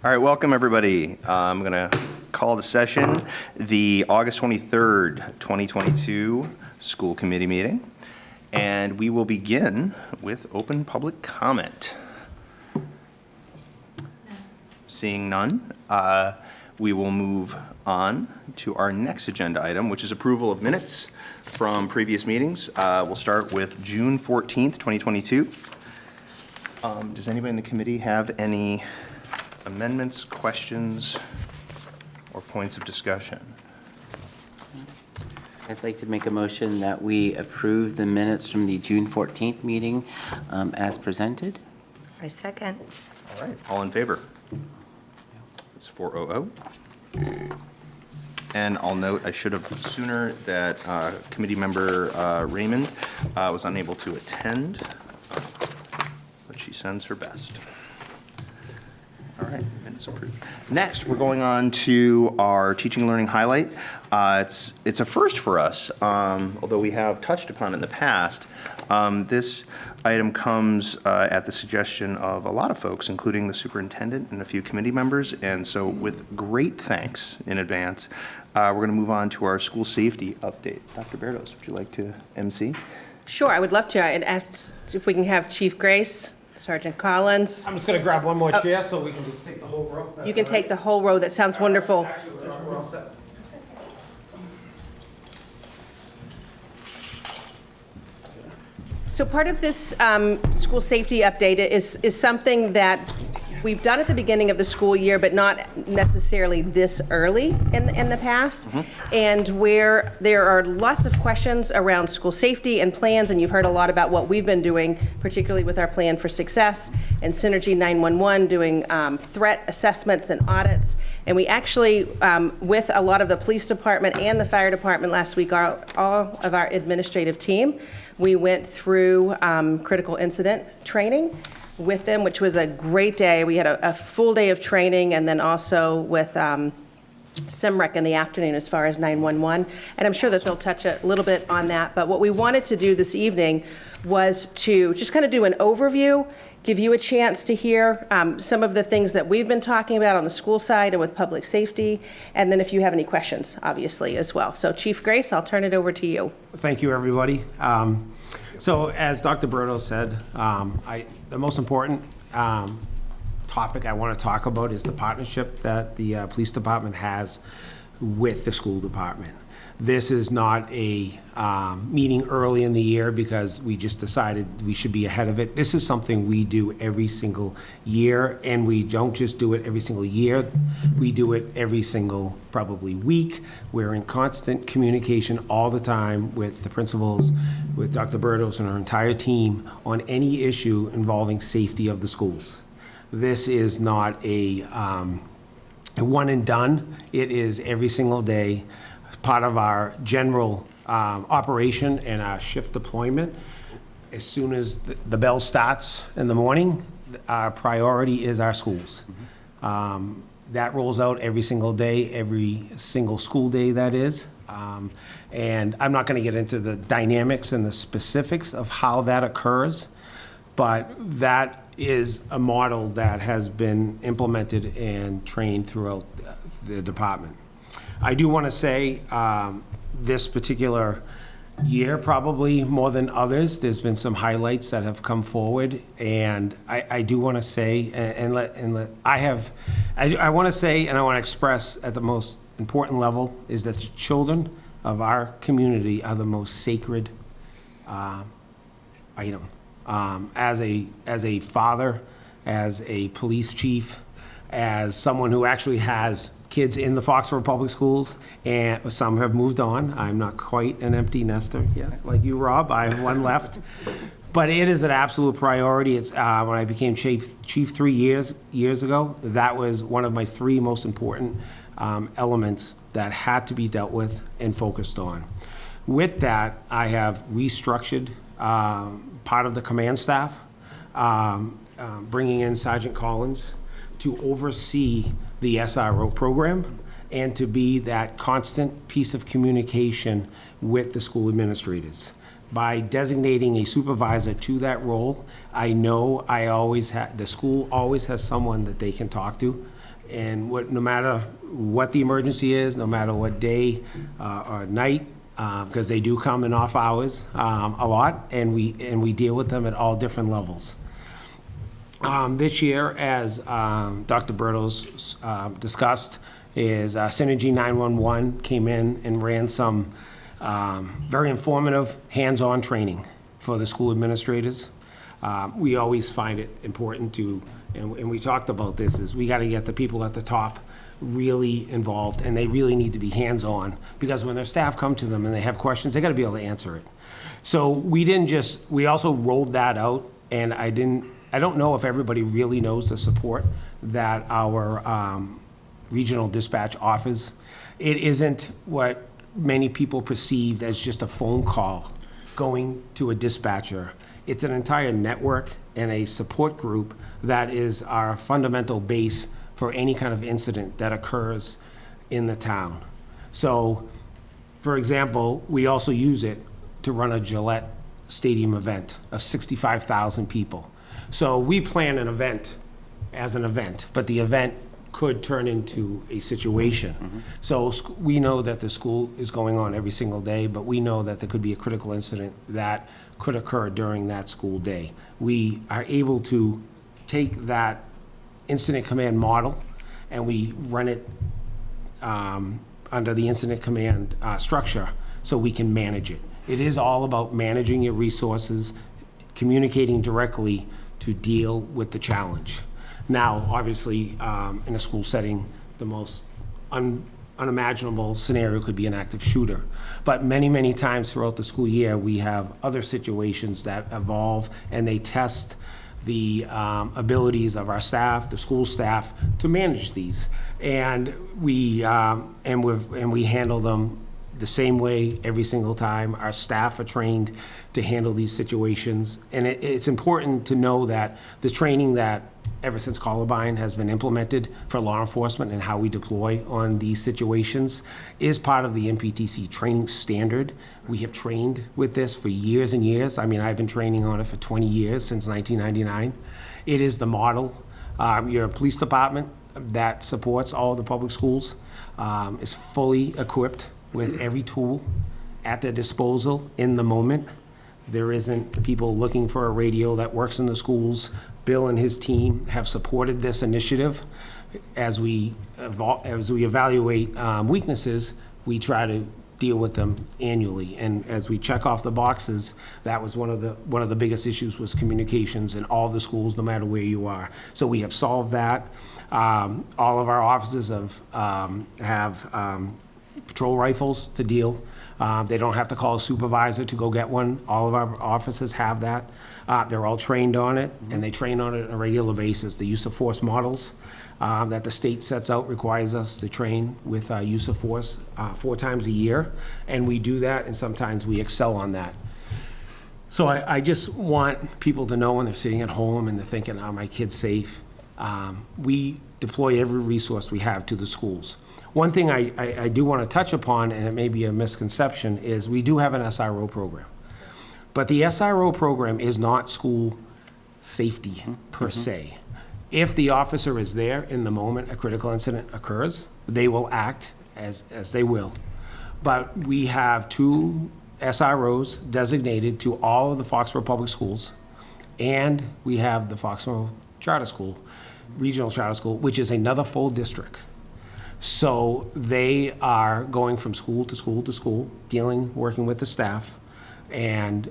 All right, welcome everybody. I'm going to call to session the August 23rd, 2022 school committee meeting. And we will begin with open public comment. Seeing none, we will move on to our next agenda item, which is approval of minutes from previous meetings. We'll start with June 14th, 2022. Does anybody in the committee have any amendments, questions, or points of discussion? I'd like to make a motion that we approve the minutes from the June 14th meeting as presented. I second. All right, all in favor? It's 4-0-0. And I'll note, I should have sooner, that committee member Raymond was unable to attend, but she sends her best. All right, minutes approved. Next, we're going on to our teaching and learning highlight. It's a first for us, although we have touched upon it in the past. This item comes at the suggestion of a lot of folks, including the superintendent and a few committee members. And so with great thanks in advance, we're going to move on to our school safety update. Dr. Berdos, would you like to MC? Sure, I would love to. I'd ask if we can have Chief Grace, Sergeant Collins. I'm just going to grab one more chair so we can just take the whole row. You can take the whole row. That sounds wonderful. Actually, we're all set. So part of this school safety update is something that we've done at the beginning of the school year, but not necessarily this early in the past. And where there are lots of questions around school safety and plans, and you've heard a lot about what we've been doing, particularly with our Plan for Success and Synergy 911, doing threat assessments and audits. And we actually, with a lot of the police department and the fire department last week, all of our administrative team, we went through critical incident training with them, which was a great day. We had a full day of training, and then also with SIMREC in the afternoon as far as 911. And I'm sure that they'll touch a little bit on that. But what we wanted to do this evening was to just kind of do an overview, give you a chance to hear some of the things that we've been talking about on the school side and with public safety, and then if you have any questions, obviously, as well. So Chief Grace, I'll turn it over to you. Thank you, everybody. So as Dr. Berto said, the most important topic I want to talk about is the partnership that the police department has with the school department. This is not a meeting early in the year because we just decided we should be ahead of it. This is something we do every single year, and we don't just do it every single year. We do it every single, probably, week. We're in constant communication all the time with the principals, with Dr. Bertos and our entire team on any issue involving safety of the schools. This is not a one and done. It is every single day, part of our general operation and our shift deployment. As soon as the bell starts in the morning, our priority is our schools. That rolls out every single day, every single school day, that is. And I'm not going to get into the dynamics and the specifics of how that occurs, but that is a model that has been implemented and trained throughout the department. I do want to say this particular year, probably more than others, there's been some highlights that have come forward, and I do want to say, I want to say, and I want to express at the most important level, is that the children of our community are the most sacred item. As a father, as a police chief, as someone who actually has kids in the Foxboro public schools, and some have moved on. I'm not quite an empty nester yet, like you, Rob. I have one left. But it is an absolute priority. It's when I became chief 3 years ago, that was one of my 3 most important elements that had to be dealt with and focused on. With that, I have restructured part of the command staff, bringing in Sergeant Collins to oversee the SRO program and to be that constant piece of communication with the school administrators. By designating a supervisor to that role, I know the school always has someone that they can talk to And no matter what the emergency is, no matter what day or night, because they do come in off hours a lot, and we deal with them at all different levels. This year, as Dr. Bertels discussed, is Synergy 911 came in and ran some very informative hands-on training for the school administrators. We always find it important to, and we talked about this, is we got to get the people at the top really involved, and they really need to be hands-on, because when their staff come to them and they have questions, they got to be able to answer it. So we also rolled that out, and I don't know if everybody really knows the support that our regional dispatch offers. It isn't what many people perceived as just a phone call going to a dispatcher. It's an entire network and a support group that is our fundamental base for any kind of incident that occurs in the town. So, for example, we also use it to run a Gillette Stadium event of 65,000 people. So we plan an event as an event, but the event could turn into a situation. So we know that the school is going on every single day, but we know that there could be a critical incident that could occur during that school day. We are able to take that incident command model and we run it under the incident command structure so we can manage it. It is all about managing your resources, communicating directly to deal with the challenge. Now, obviously, in a school setting, the most unimaginable scenario could be an active shooter. But many, many times throughout the school year, we have other situations that evolve and they test the abilities of our staff, the school staff, to manage these. And we handle them the same way every single time. Our staff are trained to handle these situations. And it's important to know that the training that ever since Columbine has been implemented for law enforcement and how we deploy on these situations is part of the MPTC training standard. We have trained with this for years and years. I mean, I've been training on it for 20 years, since 1999. It is the model. Your police department that supports all of the public schools is fully equipped with every tool at their disposal in the moment. There isn't people looking for a radio that works in the schools. Bill and his team have supported this initiative. As we evaluate weaknesses, we try to deal with them annually. And as we check off the boxes, that was one of the biggest issues was communications in all the schools, no matter where you are. So we have solved that. All of our offices have patrol rifles to deal. They don't have to call a supervisor to go get one. All of our offices have that. They're all trained on it, and they train on it on a regular basis. The use of force models that the state sets out requires us to train with use of force 4 times a year, and we do that, and sometimes we excel on that. So I just want people to know when they're sitting at home and they're thinking, are my kids safe? We deploy every resource we have to the schools. One thing I do want to touch upon, and it may be a misconception, is we do have an SRO program. But the SRO program is not school safety per se. If the officer is there in the moment a critical incident occurs, they will act as they will. But we have 2 SROs designated to all of the Foxborough public schools, and we have the Foxborough Charter School, Regional Charter School, which is another full district. So they are going from school to school to school, working with the staff, and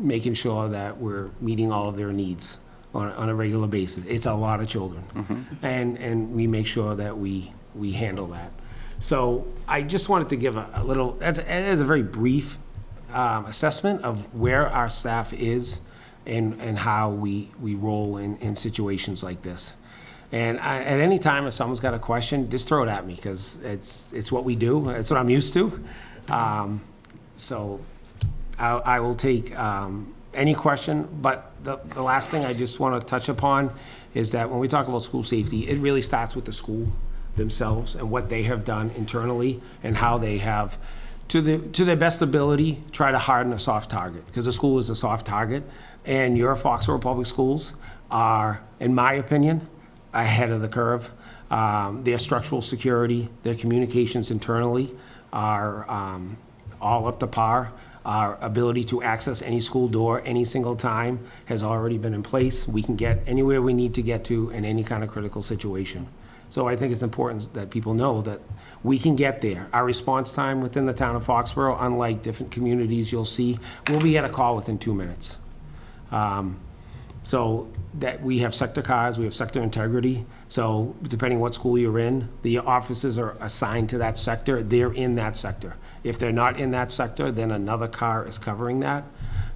making sure that we're meeting all of their needs on a regular basis. It's a lot of children, and we make sure that we handle that. So I just wanted to give a little, as a very brief assessment of where our staff is and how we roll in situations like this. And at any time, if someone's got a question, just throw it at me, because it's what we do. It's what I'm used to. So I will take any question. But the last thing I just want to touch upon is that when we talk about school safety, it really starts with the school themselves and what they have done internally and how they have, to their best ability, try to harden a soft target, because the school is a soft target. And your Foxborough Public Schools are, in my opinion, ahead of the curve. Their structural security, their communications internally are all up to par. Our ability to access any school door any single time has already been in place. We can get anywhere we need to get to in any kind of critical situation. So I think it's important that people know that we can get there. Our response time within the town of Foxborough, unlike different communities you'll see, we'll be at a call within 2 minutes. So that we have sector cars, we have sector integrity. So depending what school you're in, the officers are assigned to that sector. They're in that sector. If they're not in that sector, then another car is covering that.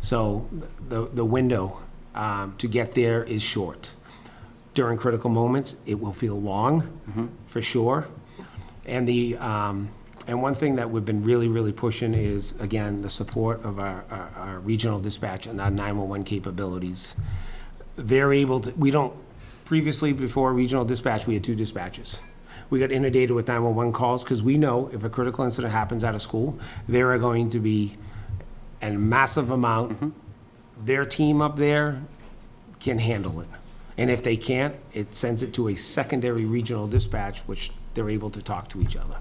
So the window to get there is short. During critical moments, it will feel long, for sure. And and one thing that we've been really pushing is, again, the support of our regional dispatch and our 911 capabilities. They're able to, previously, before regional dispatch, we had 2 dispatches. We got inundated with 911 calls because we know if a critical incident happens at a school, there are going to be a massive amount. Their team up there can handle it. And if they can't, it sends it to a secondary regional dispatch, which they're able to talk to each other.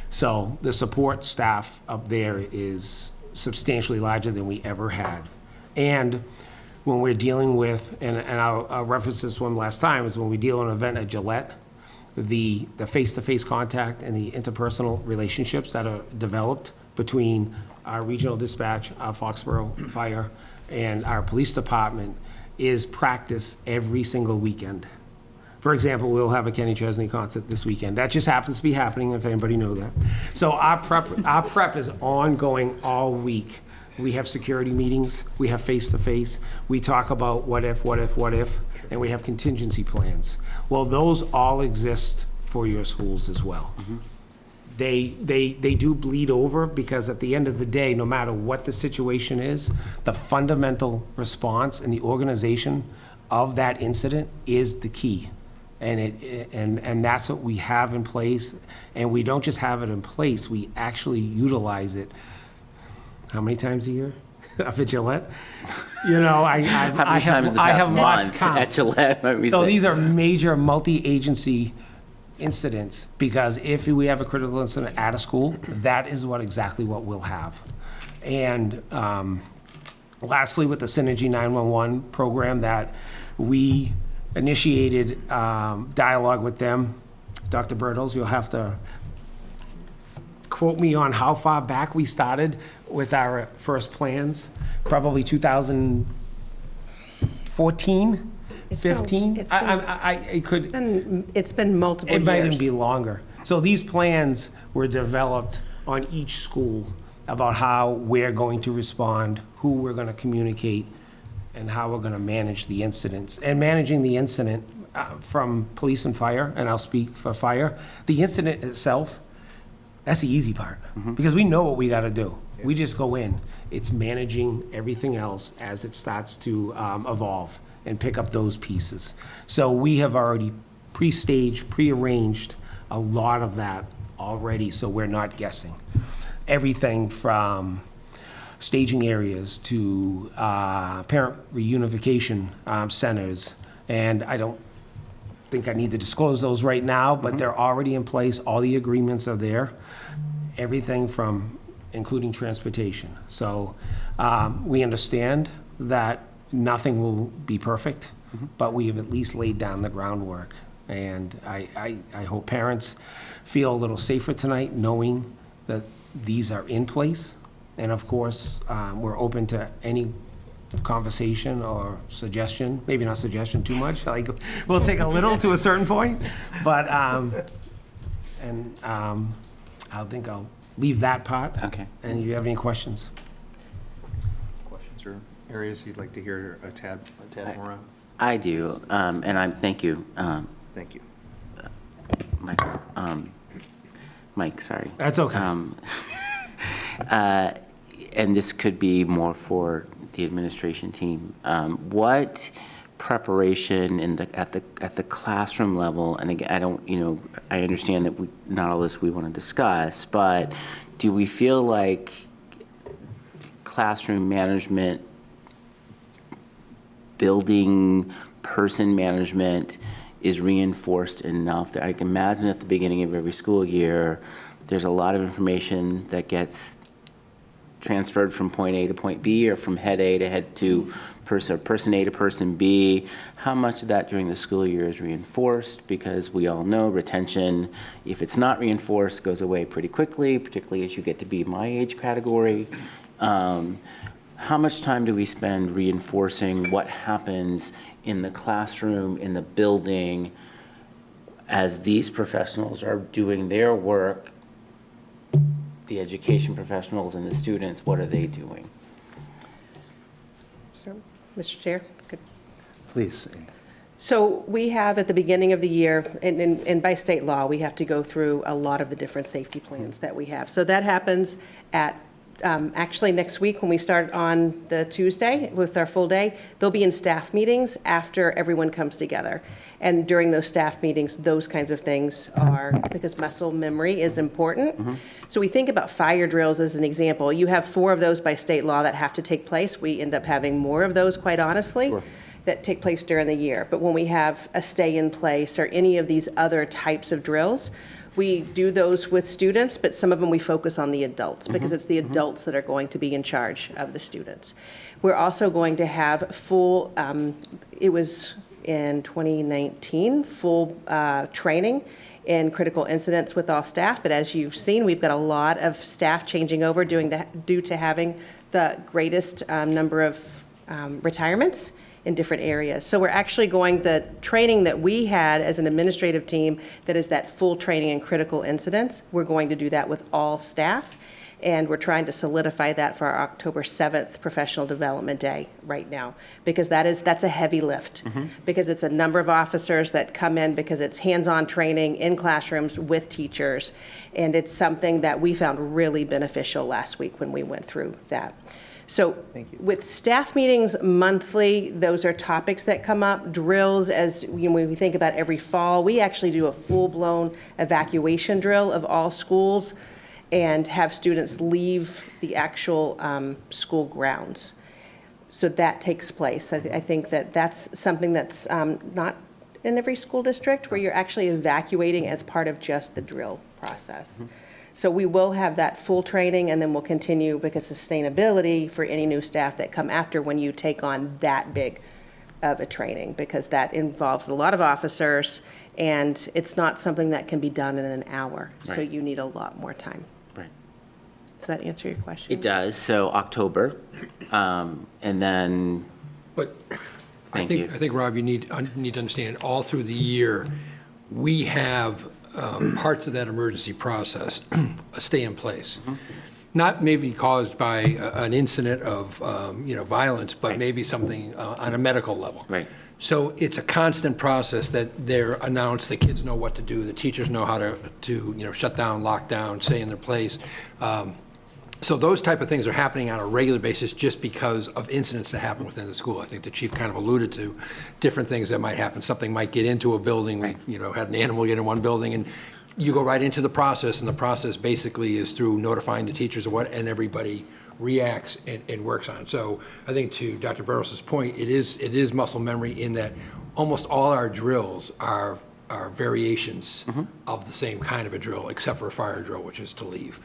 So the support staff up there is substantially larger than we ever had. And when we're dealing with, and I'll reference this one last time, is when we deal in an event at Gillette, the face-to-face contact and the interpersonal relationships that are developed between our regional dispatch, our Foxboro Fire, and our police department is practiced every single weekend. For example, we'll have a Kenny Chesney concert this weekend. That just happens to be happening, if anybody knew that. So our prep is ongoing all week. We have security meetings, we have face-to-face, we talk about what if, and we have contingency plans. Well, those all exist for your schools as well. They do bleed over because at the end of the day, no matter what the situation is, the fundamental response and the organization of that incident is the key. And that's what we have in place. And we don't just have it in place, we actually utilize it. How many times a year? Up at Gillette? You know, I have lost count. At Gillette, might we So say. these are major multi-agency incidents, because if we have a critical incident at a school, that is exactly what we'll have. And lastly, with the Synergy 911 program that we initiated dialogue with them, Dr. Bertels, you'll have to quote me on how far back we started with our first plans, probably 2014, 15? It's been multiple years. It might even be longer. So these plans were developed on each school about how we're going to respond, who we're going to communicate, and how we're going to manage the incidents. And managing the incident from police and fire, and I'll speak for fire, the incident itself, that's the easy part, because we know what we got to do. We just go in. It's managing everything else as it starts to evolve and pick up those pieces. So we have already pre-staged, pre-arranged a lot of that already, so we're not guessing. Everything from staging areas to parent reunification centers, and I don't think I need to disclose those right now, but they're already in place. All the agreements are there. Everything from including transportation. So we understand that nothing will be perfect, but we have at least laid down the groundwork. And I hope parents feel a little safer tonight knowing that these are in place. And of course, we're open to any conversation or suggestion, maybe not suggestion too much, like we'll take a little to a certain point, but I think I'll leave that part. Okay. And you have any questions? Questions or areas you'd like to hear a tad more on? I do, and thank you, Thank you. Mike, sorry. That's okay. And this could be more for the administration team. What preparation at the classroom level, and again, I understand that not all this we want to discuss, but do we feel like classroom management, building, person management is reinforced enough that I can imagine at the beginning of every school year, there's a lot of information that gets transferred from point A to point B, or from head A to head to person A to person B. How much of that during the school year is reinforced? Because we all know retention, if it's not reinforced, goes away pretty quickly, particularly as you get to be my age category. How much time do we spend reinforcing what happens in the classroom, in the building, as these professionals are doing their work? The education professionals and the students, what are they doing? So, Mr. Chair, good. Please. So we have at the beginning of the year, and by state law, we have to go through a lot of the different safety plans that we have. So that happens at, actually next week when we start on the Tuesday with our full day, they'll be in staff meetings after everyone comes together. And during those staff meetings, those kinds of things are, because muscle memory is important. So we think about fire drills as an example. You have 4 of those by state law that have to take place. We end up having more of those, quite honestly, that take place during the year. But when we have a stay in place or any of these other types of drills, we do those with students, but some of them we focus on the adults because it's the adults that are going to be in charge of the students. We're also going to have full, it was in 2019, full training in critical incidents with all staff. But as you've seen, we've got a lot of staff changing over due to having the greatest number of retirements in different areas. So we're actually going, the training that we had as an administrative team, that is that full training in critical incidents, we're going to do that with all staff. And we're trying to solidify that for our October 7th Professional Development Day right now, because that's a heavy lift, because it's a number of officers that come in, because it's hands-on training in classrooms with teachers, and it's something that we found really beneficial last week when we went through that. So with staff meetings monthly, those are topics that come up. Drills, as when we think about every fall, we actually do a full-blown evacuation drill of all schools and have students leave the actual school grounds. So that takes place. I think that that's something that's not in every school district, where you're actually evacuating as part of just the drill process. So we will have that full training, and then we'll continue, because sustainability for any new staff that come after, when you take on that big of a training, because that involves a lot of officers, and it's not something that can be done in an hour. So Right. you need a lot more time. Right. Does that answer your question? It does. So October, and then, But I Thank you. think, Rob, you need to understand, all through the year, we have parts of that emergency process stay in place. Not maybe caused by an incident of, violence, but Right. maybe something on a medical level. Right. So it's a constant process that they're announced, the kids know what to do, the teachers know how to shut down, lock down, stay in their place. So those type of things are happening on a regular basis just because of incidents that happen within the school. I think the chief kind of alluded to different things that might happen. Something might get into a building, we, had an animal get in one building, and you go right into the process, and the process basically is through notifying the teachers of what, and everybody reacts and works on it. So I think, to Dr. Burrows's point, it is muscle memory, in that almost all our drills are variations of the same kind of a drill, except for a fire drill, which is to leave.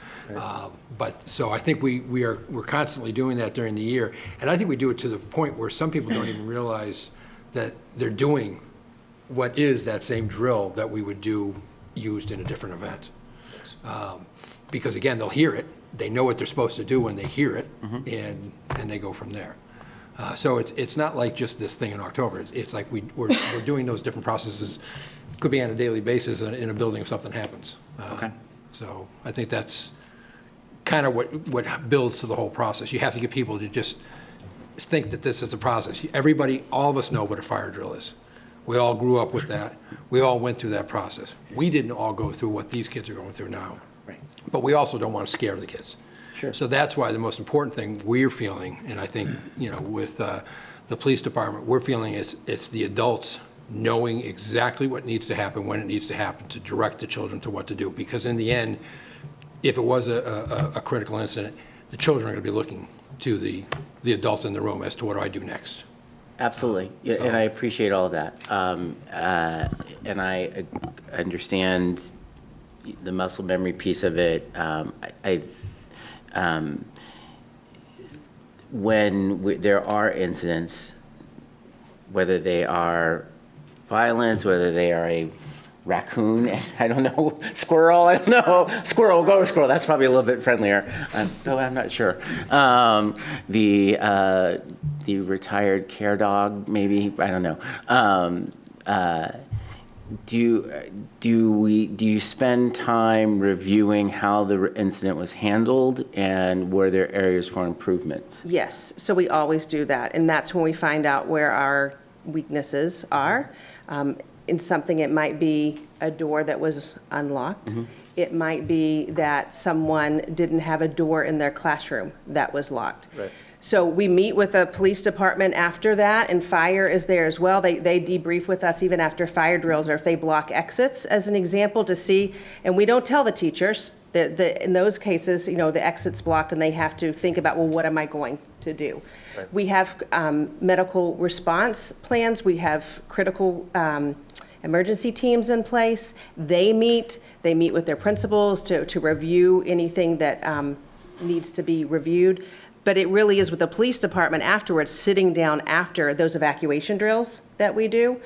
But so I think we're constantly doing that during the year, and I think we do it to the point where some people don't even realize that they're doing what is that same drill that we would do used in a different event. Because again, they'll hear it, they know what they're supposed to do when they hear it, and they go from there. So it's not like just this thing in October. It's like we're doing those different processes, could be on a daily basis in a building if something happens. Okay. So I think that's kind of what builds to the whole process. You have to get people to just think that this is a process. Everybody, all of us know what a fire drill is. We all grew up with that. We all went through that process. We didn't all go through what these kids are going through now. Right. But we also don't want to scare the kids. Sure. So that's why the most important thing we're feeling, and I think, with the police department, we're feeling it's the adults knowing exactly what needs to happen, when it needs to happen, to direct the children to what to do. Because in the end, if it was a critical incident, the children are going to be looking to the adults in the room as to what do I do next. Absolutely, yeah, and I appreciate all of that. And I understand the muscle memory piece of it. When there are incidents, whether they are violence, whether they are a raccoon, I don't know, squirrel, I don't know, squirrel, go squirrel, that's probably a little bit friendlier, though I'm not sure. The retired care dog, maybe, I don't know. Do you spend time reviewing how the incident was handled, and were there areas for improvement? Yes, so we always do that, and that's when we find out where our weaknesses are. In something, it might be a door that was unlocked. It might be that someone didn't have a door in their classroom that was locked. Right. So we meet with the police department after that, and fire is there as well. They debrief with us even after fire drills, or if they block exits, as an example, to see, and we don't tell the teachers that in those cases, you know, the exit's blocked and they have to think about, well, what am I going to do? Right. We have medical response plans. We have critical emergency teams in place. They meet with their principals to review anything that needs to be reviewed. But it really is with the police department afterwards, sitting down after those evacuation drills that we do.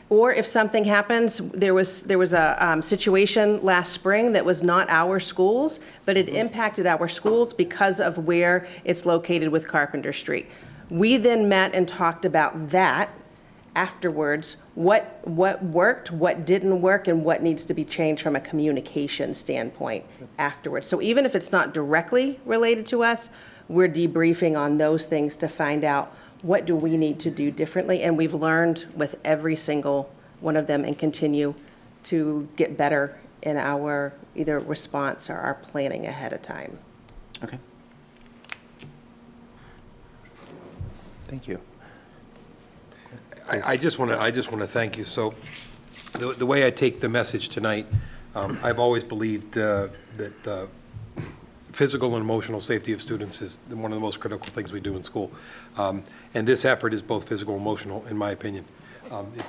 Or if something happens, there was a situation last spring that was not our schools, but it impacted our schools because of where it's located with Carpenter Street. We then met and talked about that afterwards, what worked, what didn't work, and what needs to be changed from a communication standpoint afterwards. So even if it's not directly related to us, we're debriefing on those things to find out what do we need to do differently. And we've learned with every single one of them and continue to get better in our either response or our planning ahead of time. Okay. Thank you. I just want to thank you. So the way I take the message tonight, I've always believed that physical and emotional safety of students is one of the most critical things we do in school. And this effort is both physical and emotional, in my opinion.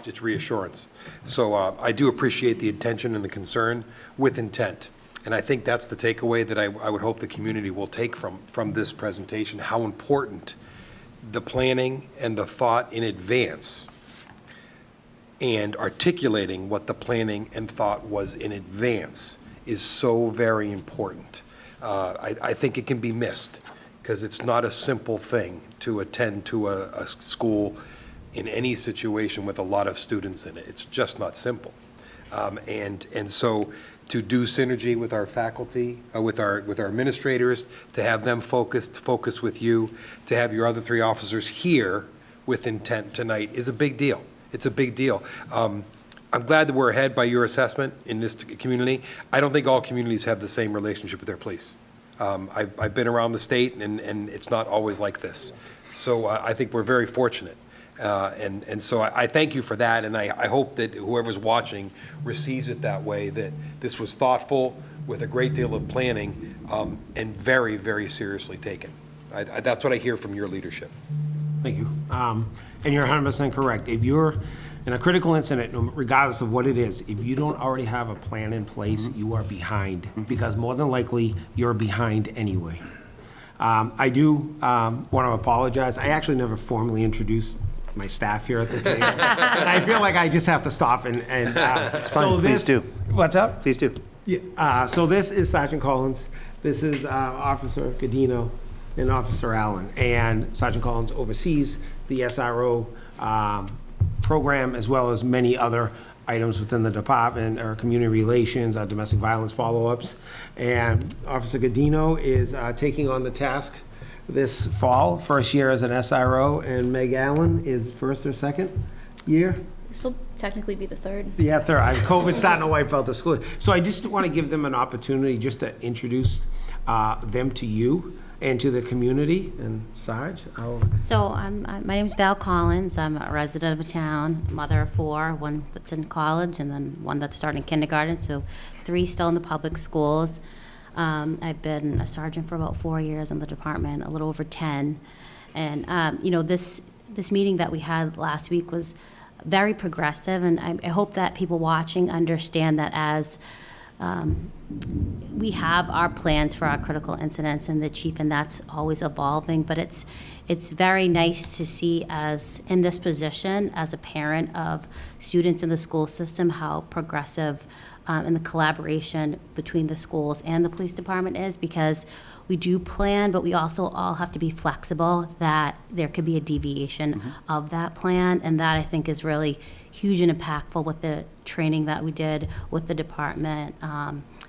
It's reassurance. So I do appreciate the attention and the concern with intent. And I think that's the takeaway that I would hope the community will take from this presentation, how important the planning and the thought in advance and articulating what the planning and thought was in advance is so very important. I think it can be missed because it's not a simple thing to attend to a school in any situation with a lot of students in it. It's just not simple. And so to do synergy with our faculty, with our administrators, to have them focus with you, to have your other 3 officers here with intent tonight is a big deal. It's a big deal. I'm glad that we're ahead by your assessment in this community. I don't think all communities have the same relationship with their police. I've been around the state, and it's not always like this. So I think we're very fortunate. And so I thank you for that, and I hope that whoever's watching receives it that way, that this was thoughtful, with a great deal of planning, and very, very seriously taken. That's what I hear from your leadership. Thank you. And you're 100% correct. If you're in a critical incident, regardless of what it is, if you don't already have a plan in place, you are behind, because more than likely, you're behind anyway. I do want to apologize. I actually never formally introduced my staff here at the table. And I feel like I just have to stop and It's fine, so please do. What's up? Please do. Yeah, so this is Sergeant Collins, this is Officer Godino, and Officer Allen. And Sergeant Collins oversees the SRO program, as well as many other items within the department, our community relations, our domestic violence follow-ups. And Officer Godino is taking on the task this fall, first year as an SRO, and Meg Allen is first or second year? This will technically be the third. Yeah, third. COVID's starting to wipe out the school. So I just want to give them an opportunity just to introduce them to you and to the community. And Sarge, So my name's Val Collins. I'm a resident of town, mother of 4, one that's in college and then one that's starting kindergarten, so 3 still in the public schools. I've been a sergeant for about 4 years in the department, a little over 10. And, you know, this this meeting that we had last week was very progressive, and I hope that people watching understand that as we have our plans for our critical incidents and the chief, and that's always evolving, but it's very nice to see as in this position as a parent of students in the school system how progressive and the collaboration between the schools and the police department is, because we do plan, but we also all have to be flexible that there could be a deviation of that plan, and that I think is really huge and impactful with the training that we did with the department,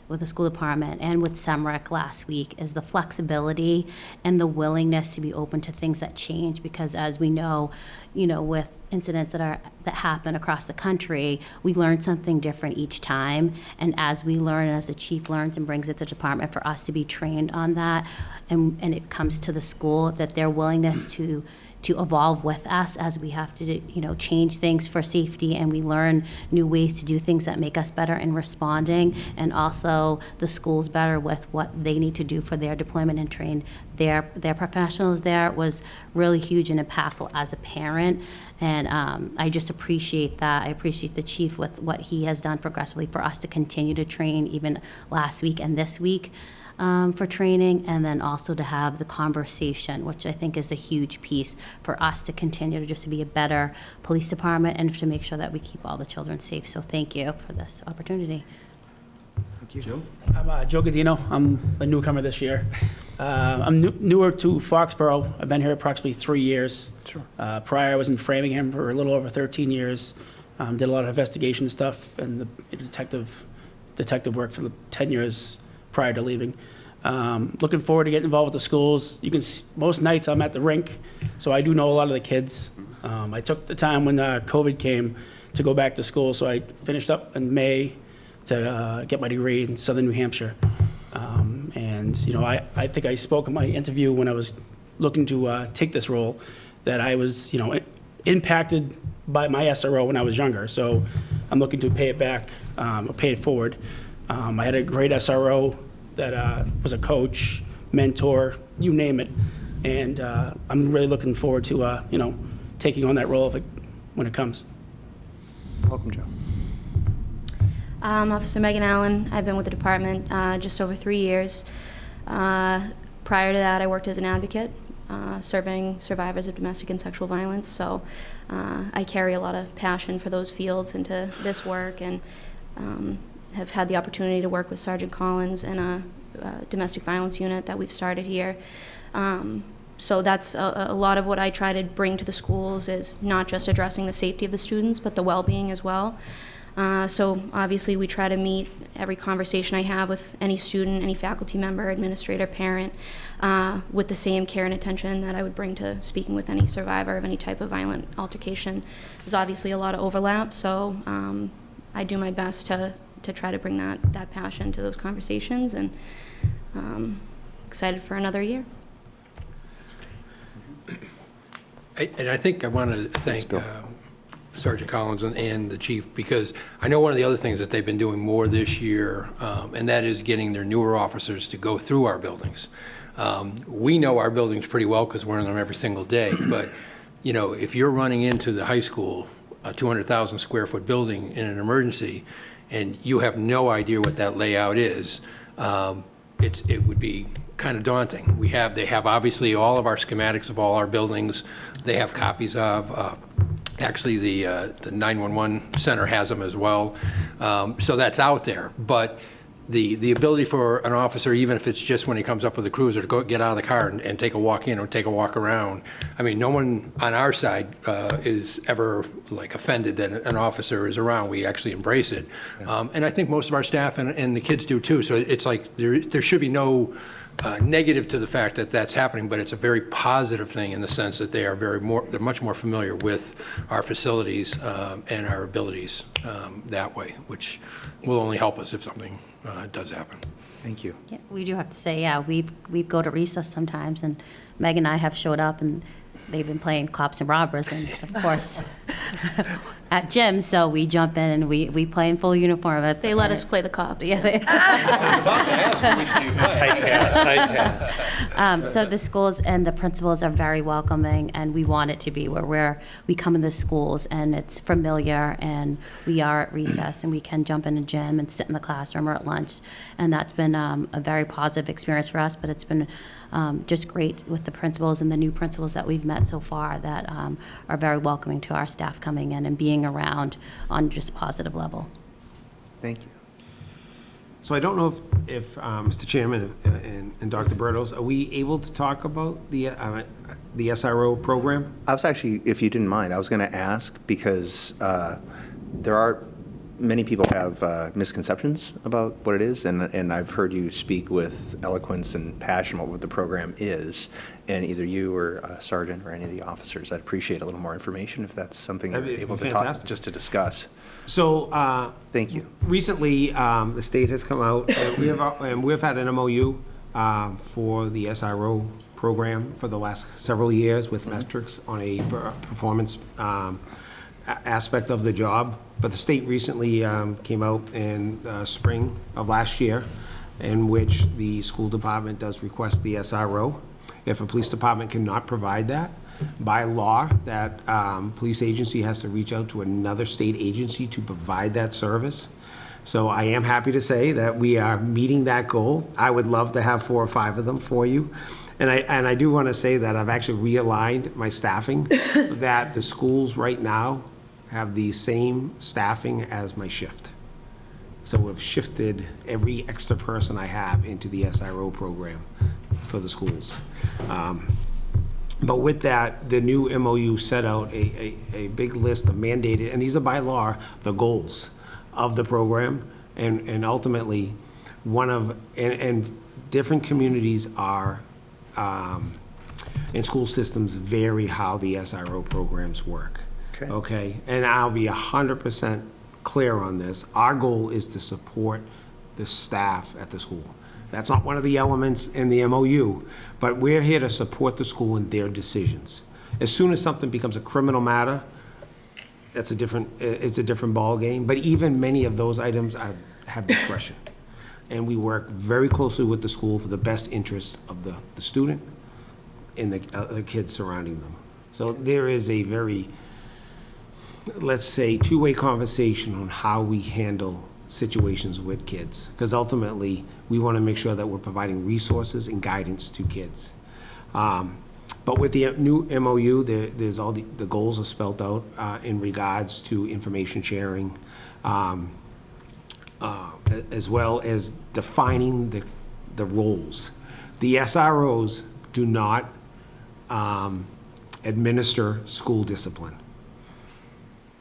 with the school department and with SEMREC last week, is the flexibility and the willingness to be open to things that change, because as we know, with incidents that happen across the country, we learn something different each time, and as we learn, as the chief learns and brings it to the department, for us to be trained on that, and it comes to the school, that their willingness to evolve with us as we have to, change things for safety, and we learn new ways to do things that make us better in responding, and also the schools better with what they need to do for their deployment and train their professionals there, was really huge and impactful as a parent. And I just appreciate that. I appreciate the chief with what he has done progressively for us to continue to train, even last week and this week. For training, and then also to have the conversation, which I think is a huge piece for us to continue to just be a better police department and to make sure that we keep all the children safe. So thank you for this opportunity. Thank you. Joe? I'm Joe Godino. I'm a newcomer this year. I'm newer to Foxborough. I've been here approximately 3 years. Sure. Prior, I was in Framingham for a little over 13 years. Did a lot of investigation stuff and the detective work for 10 years prior to leaving. Looking forward to getting involved with the schools. Most nights I'm at the rink, so I do know a lot of the kids. I took the time when COVID came to go back to school, so I finished up in May to get my degree in Southern New Hampshire. I think I spoke in my interview when I was looking to take this role that I was, impacted by my SRO when I was younger. So I'm looking to pay it back, pay it forward. I had a great SRO that was a coach, mentor, you name it. And I'm really looking forward to, taking on that role when it comes. Welcome, Joe. Officer Megan Allen. I've been with the department just over 3 years. Prior to that, I worked as an advocate, serving survivors of domestic and sexual violence. So I carry a lot of passion for those fields into this work, and have had the opportunity to work with Sergeant Collins in a domestic violence unit that we've started here. So that's a lot of what I try to bring to the schools, is not just addressing the safety of the students, but the well-being as well. So obviously we try to meet every conversation I have with any student, any faculty member, administrator, parent, with the same care and attention that I would bring to speaking with any survivor of any type of violent altercation. There's obviously a lot of overlap, so I do my best to try to bring that passion to those conversations, and excited for another year. I think I want to thank Sergeant Collins and the chief, because I know one of the other things that they've been doing more this year, and that is getting their newer officers to go through our buildings. We know our buildings pretty well because we're in them every single day, but if you're running into the high school, a 200,000 square foot building in an emergency, and you have no idea what that layout is, it would be kind of daunting. They have obviously all of our schematics of all our buildings. They have copies of, actually the 911 center has them as well. So that's out there. But the ability for an officer, even if it's just when he comes up with a cruiser, to go get out of the car and take a walk in or take a walk around. I mean, no one on our side is ever offended that an officer is around. We actually embrace it. Yeah. And I think most of our staff and the kids do too. So it's like there should be no negative to the fact that that's happening, but it's a very positive thing in the sense that they're much more familiar with our facilities and our abilities that way, which will only help us if something does happen. Thank you. Yeah, we do have to say, we go to recess sometimes, and Meg and I have showed up, and they've been playing cops and robbers, and of course, at gym, so we jump in and we play in full uniform. They let us play the cops. Yeah, so the schools and the principals are very welcoming, and we want it to be where we come in the schools and it's familiar, and we are at recess and we can jump in a gym and sit in the classroom or at lunch, and that's been a very positive experience for us. But it's been just great with the principals and the new principals that we've met so far that are very welcoming to our staff coming in and being around on just a positive level. Thank you. So I don't know if Mr. Chairman and Dr. Bertos, are we able to talk about the SRO program? I was actually, if you didn't mind, I was going to ask because there are, many people have misconceptions about what it is, and I've heard you speak with eloquence and passion about what the program is, and either you or Sergeant or any of the officers, I'd appreciate a little more information if that's something That'd you're be able to fantastic. talk, just to discuss. So Thank you. recently, the state has come out, and we've had an MOU for the SRO program for the last several years with metrics on a performance aspect of the job. But the state recently came out in spring of last year, in which the school department does request the SRO. If a police department cannot provide that, by law, that police agency has to reach out to another state agency to provide that service. So I am happy to say that we are meeting that goal. I would love to have 4 or 5 of them for you. And I do want to say that I've actually realigned my staffing, that the schools right now have the same staffing as my shift. So we've shifted every extra person I have into the SRO program for the schools. But with that, the new MOU set out a big list of mandated, and these are by law, the goals of the program. And ultimately, and different communities are, and school systems vary how the SRO programs work. Okay, and I'll be 100% clear on this. Our goal is to support the staff at the school. That's not one of the elements in the MOU, but we're here to support the school in their decisions. As soon as something becomes a criminal matter, it's a different ballgame, but even many of those items have discretion. And we work very closely with the school for the best interest of the student and the kids surrounding them. So there is a very, let's say, two-way conversation on how we handle situations with kids, because ultimately we want to make sure that we're providing resources and guidance to kids. But with the new MOU, there's all the goals are spelled out in regards to information sharing, as well as defining the roles. The SROs do not administer school discipline.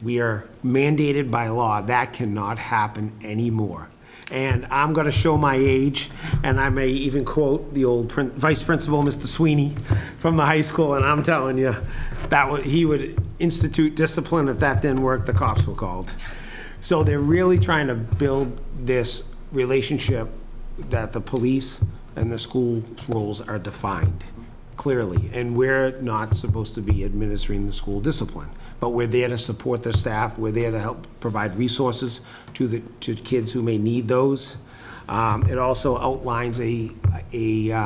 We are mandated by law. That cannot happen anymore. And I'm going to show my age, and I may even quote the old vice principal, Mr. Sweeney, from the high school, and I'm telling you, he would institute discipline. If that didn't work, the cops were called. So they're really trying to build this relationship that the police and the school's roles are defined clearly, and we're not supposed to be administering the school discipline. But we're there to support the staff. We're there to help provide resources to kids who may need those. It also outlines a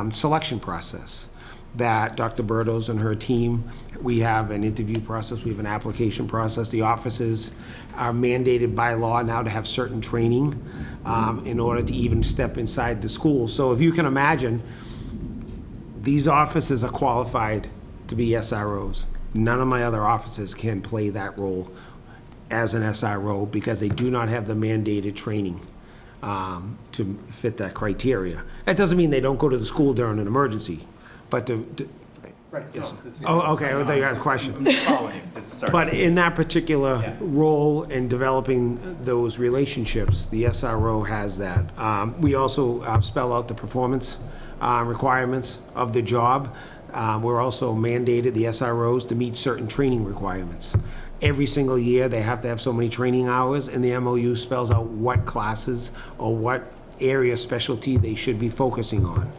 selection process that Dr. Bertos and her team, we have an interview process, we have an application process. The offices are mandated by law now to have certain training in order to even step inside the school. So if you can imagine, these offices are qualified to be SROs. None of my other offices can play that role as an SRO because they do not have the mandated training to fit that criteria. That doesn't mean they don't go to the school during an emergency, but yes. Oh, okay, I thought you had a question. But in that particular role in developing those relationships, the SRO has that. We also spell out the performance requirements of the job. We're also mandated, the SROs, to meet certain training requirements. Every single year, they have to have so many training hours, and the MOU spells out what classes or what area specialty they should be focusing on.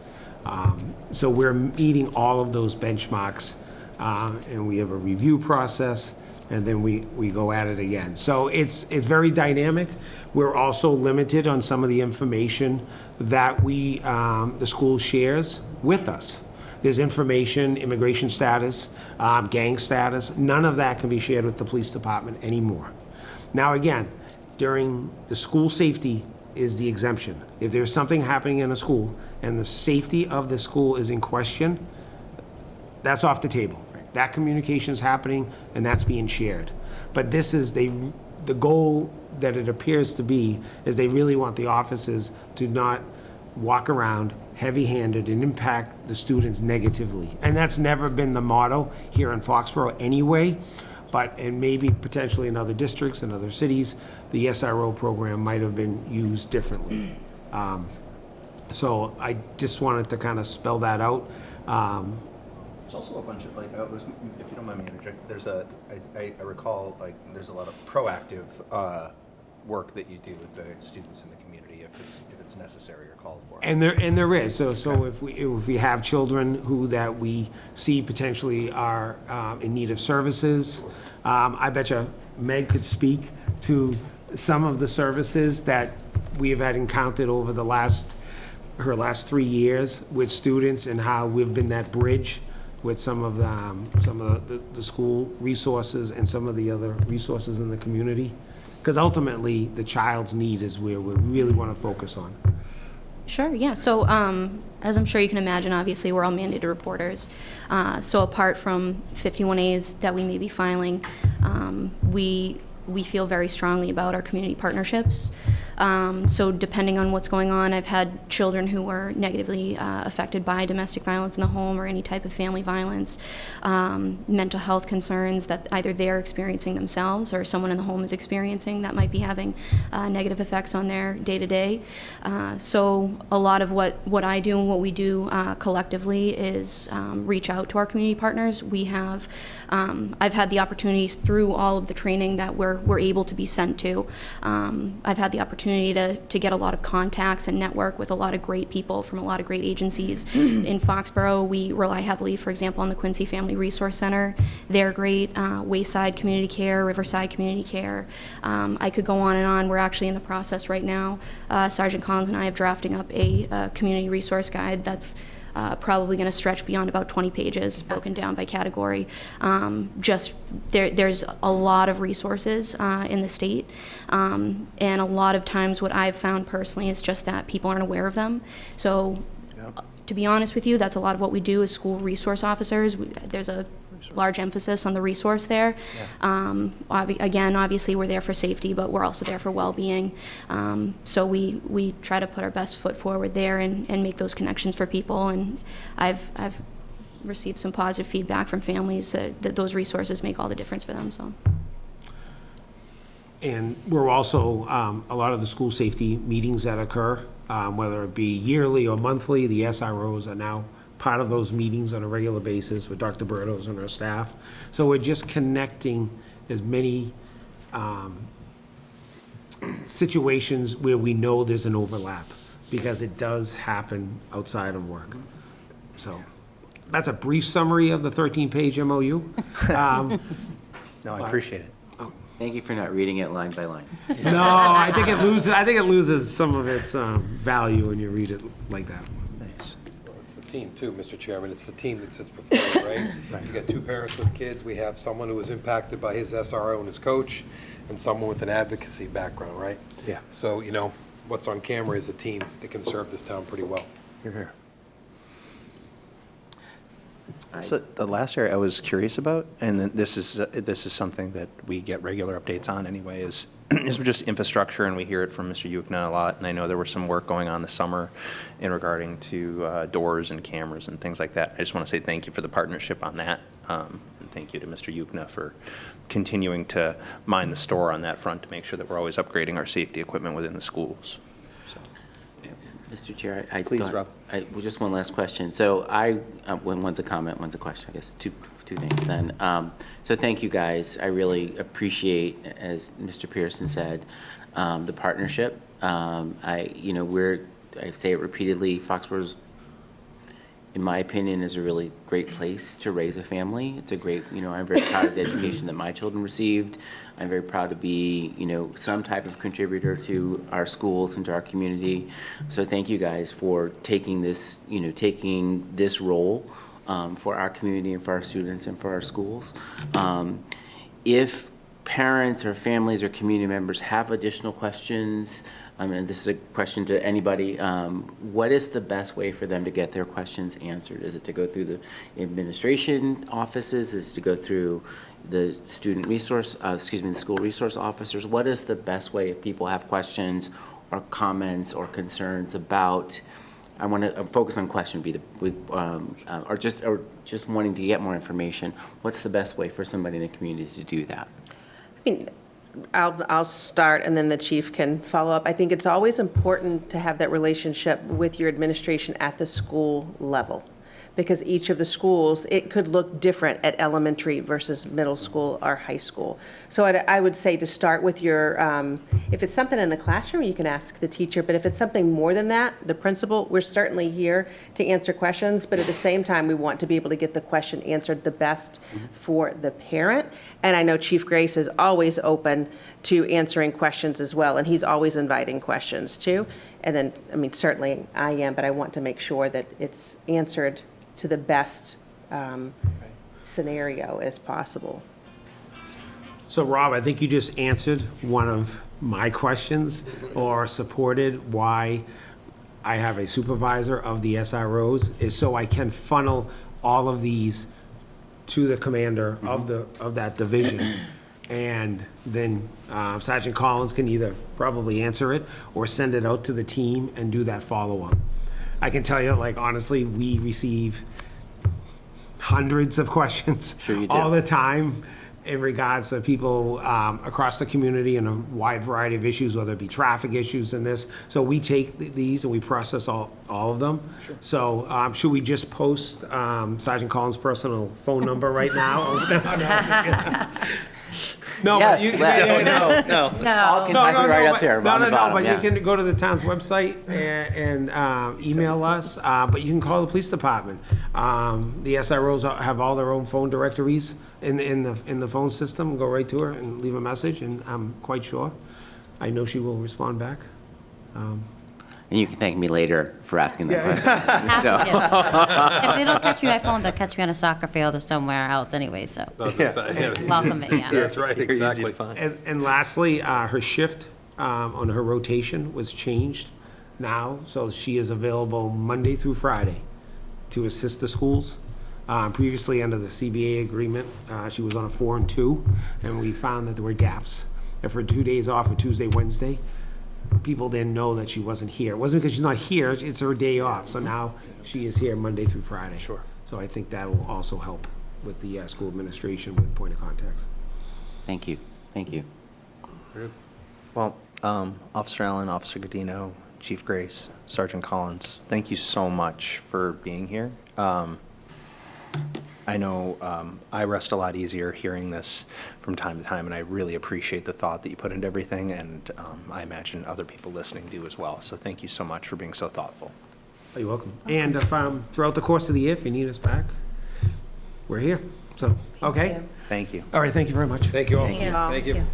So we're meeting all of those benchmarks, and we have a review process, and then we go at it again. So it's very dynamic. We're also limited on some of the information that the school shares with us. There's information, immigration status, gang status. None of that can be shared with the police department anymore. Now, again, during the school safety is the exemption. If there's something happening in a school and the safety of the school is in question, that's off the table. That communication is happening and that's being shared. But this is the goal that it appears to be is they really want the officers to not walk around heavy-handed and impact the students negatively. And that's never been the motto here in Foxborough anyway, and maybe potentially in other districts and other cities, the SRO program might have been used differently. So I just wanted to kind of spell that out. There's also a bunch of, if you don't mind me interjecting, I recall, there's a lot of proactive work that you do with the students in the community if it's necessary or called for. And there is. So if we have children that we see potentially are in need of services, I bet you Meg could speak to some of the services that we have had encountered over her last 3 years with students and how we've been that bridge with some of the school resources and some of the other resources in the community. Because ultimately, the child's need is where we really want to focus on. Sure, yeah. So as I'm sure you can imagine, obviously, we're all mandated reporters. So apart from 51As that we may be filing, we feel very strongly about our community partnerships. So depending on what's going on, I've had children who were negatively affected by domestic violence in the home or any type of family violence, mental health concerns that either they're experiencing themselves or someone in the home is experiencing that might be having negative effects on their day-to-day. So a lot of what I do and what we do collectively is reach out to our community partners. We have, I've had the opportunities through all of the training that we're able to be sent to. I've had the opportunity to get a lot of contacts and network with a lot of great people from a lot of great agencies. In Foxborough, we rely heavily, for example, on the Quincy Family Resource Center. They're great. Wayside Community Care, Riverside Community Care. I could go on and on. We're actually in the process right now. Sergeant Collins and I are drafting up a community resource guide that's probably going to stretch beyond about 20 pages, broken down by category. There's a lot of resources in the state, and a lot of times what I've found personally is just that people aren't aware of them. So, to be honest with you, that's a lot of what we do as school resource officers. There's a large emphasis on the resource there. Again, obviously we're there for safety, but we're also there for well-being. So we try to put our best foot forward there and make those connections for people. And I've received some positive feedback from families that those resources make all the difference for them. So. And we're also, a lot of the school safety meetings that occur, whether it be yearly or monthly, the SROs are now part of those meetings on a regular basis with Dr. Bertos and our staff. So we're just connecting as many situations where we know there's an overlap, because it does happen outside of work. So that's a brief summary of the 13-page MOU. No, I appreciate it. Thank you for not reading it line by line. No, I think it loses some of its value when you read it like that. Nice. Well, it's the team too, Mr. Chairman. It's the team that sits before you, right? Right. You got two parents with kids. We have someone who was impacted by his SRO and his coach, and someone with an advocacy background, right? Yeah. So, what's on camera is a team that can serve this town pretty well. You're here. So the last area I was curious about, and then this is something that we get regular updates on anyway, is just infrastructure, and we hear it from Mr. Yukna a lot. And I know there was some work going on this summer in regarding to doors and cameras and things like that. I just want to say thank you for the partnership on that, and thank you to Mr. Yukna for continuing to mind the store on that front to make sure that we're always upgrading our safety equipment within the schools. Mr. Chair, Please, Rob. well, just one last question. So one's a comment, one's a question, I guess, two things then. So thank you guys. I really appreciate, as Mr. Pearson said, the partnership. I say it repeatedly, Foxborough's in my opinion, is a really great place to raise a family. It's a great, I'm very proud of the education that my children received. I'm very proud to be, some type of contributor to our schools and to our community. So thank you guys for taking this, taking this role for our community and for our students and for our schools. If parents or families or community members have additional questions, and this is a question to anybody, what is the best way for them to get their questions answered? Is it to go through the administration offices? Is it to go through the the school resource officers? What is the best way if people have questions or comments or concerns about, I want to focus on question B, or just wanting to get more information, what's the best way for somebody in the community to do that? I mean, I'll start and then the chief can follow up. I think it's always important to have that relationship with your administration at the school level, because each of the schools, it could look different at elementary versus middle school or high school. So I would say to start with your, if it's something in the classroom, you can ask the teacher, but if it's something more than that, the principal, we're certainly here to answer questions, but at the same time, we want to be able to get the question answered the best for the parent. And I know Chief Grace is always open to answering questions as well, and he's always inviting questions too. And then, I mean, certainly I am, but I want to make sure that it's answered to the best scenario as possible. So Rob, I think you just answered one of my questions, or supported why I have a supervisor of the SROs, is so I can funnel all of these to the commander of that division. And then Sergeant Collins can either probably answer it or send it out to the team and do that follow-up. I can tell you, like, honestly, we receive hundreds of questions Sure you do. all the time in regards to people across the community and a wide variety of issues, whether it be traffic issues and this. So we take these and we process all of them. Sure. So should we just post Sergeant Collins' personal phone number right now? No, Yes, but you, no. All contact right up there, on the bottom, but yeah. you can go to the town's website and email us, but you can call the police department. The SROs have all their own phone directories in the phone system. Go right to her and leave a message, and I'm quite sure, I know she will respond back. And you can thank me later for asking that question. Have So, to. If they don't catch me on my phone, they'll catch me on a soccer field or somewhere else anyway, so welcome it, yeah. That's right, exactly. And lastly, her shift on her rotation was changed now, so she is available Monday through Friday to assist the schools. Previously, under the CBA agreement, she was on a 4 and 2, and we found that there were gaps. And for 2 days off, a Tuesday, Wednesday, people didn't know that she wasn't here. It wasn't because she's not here, it's her day off. So now she is here Monday through Friday. Sure. So I think that will also help with the school administration with point of contacts. thank you. Well, Officer Allen, Officer Godino, Chief Grace, Sergeant Collins, thank you so much for being here. I know I rest a lot easier hearing this from time to time, and I really appreciate the thought that you put into everything, and I imagine other people listening do as well. So thank you so much for being so thoughtful. You're welcome. And if throughout the course of the year, if you need us back, we're here. So, okay? Thank you. All right, thank you very much. Thank you all. Yes. Thank you.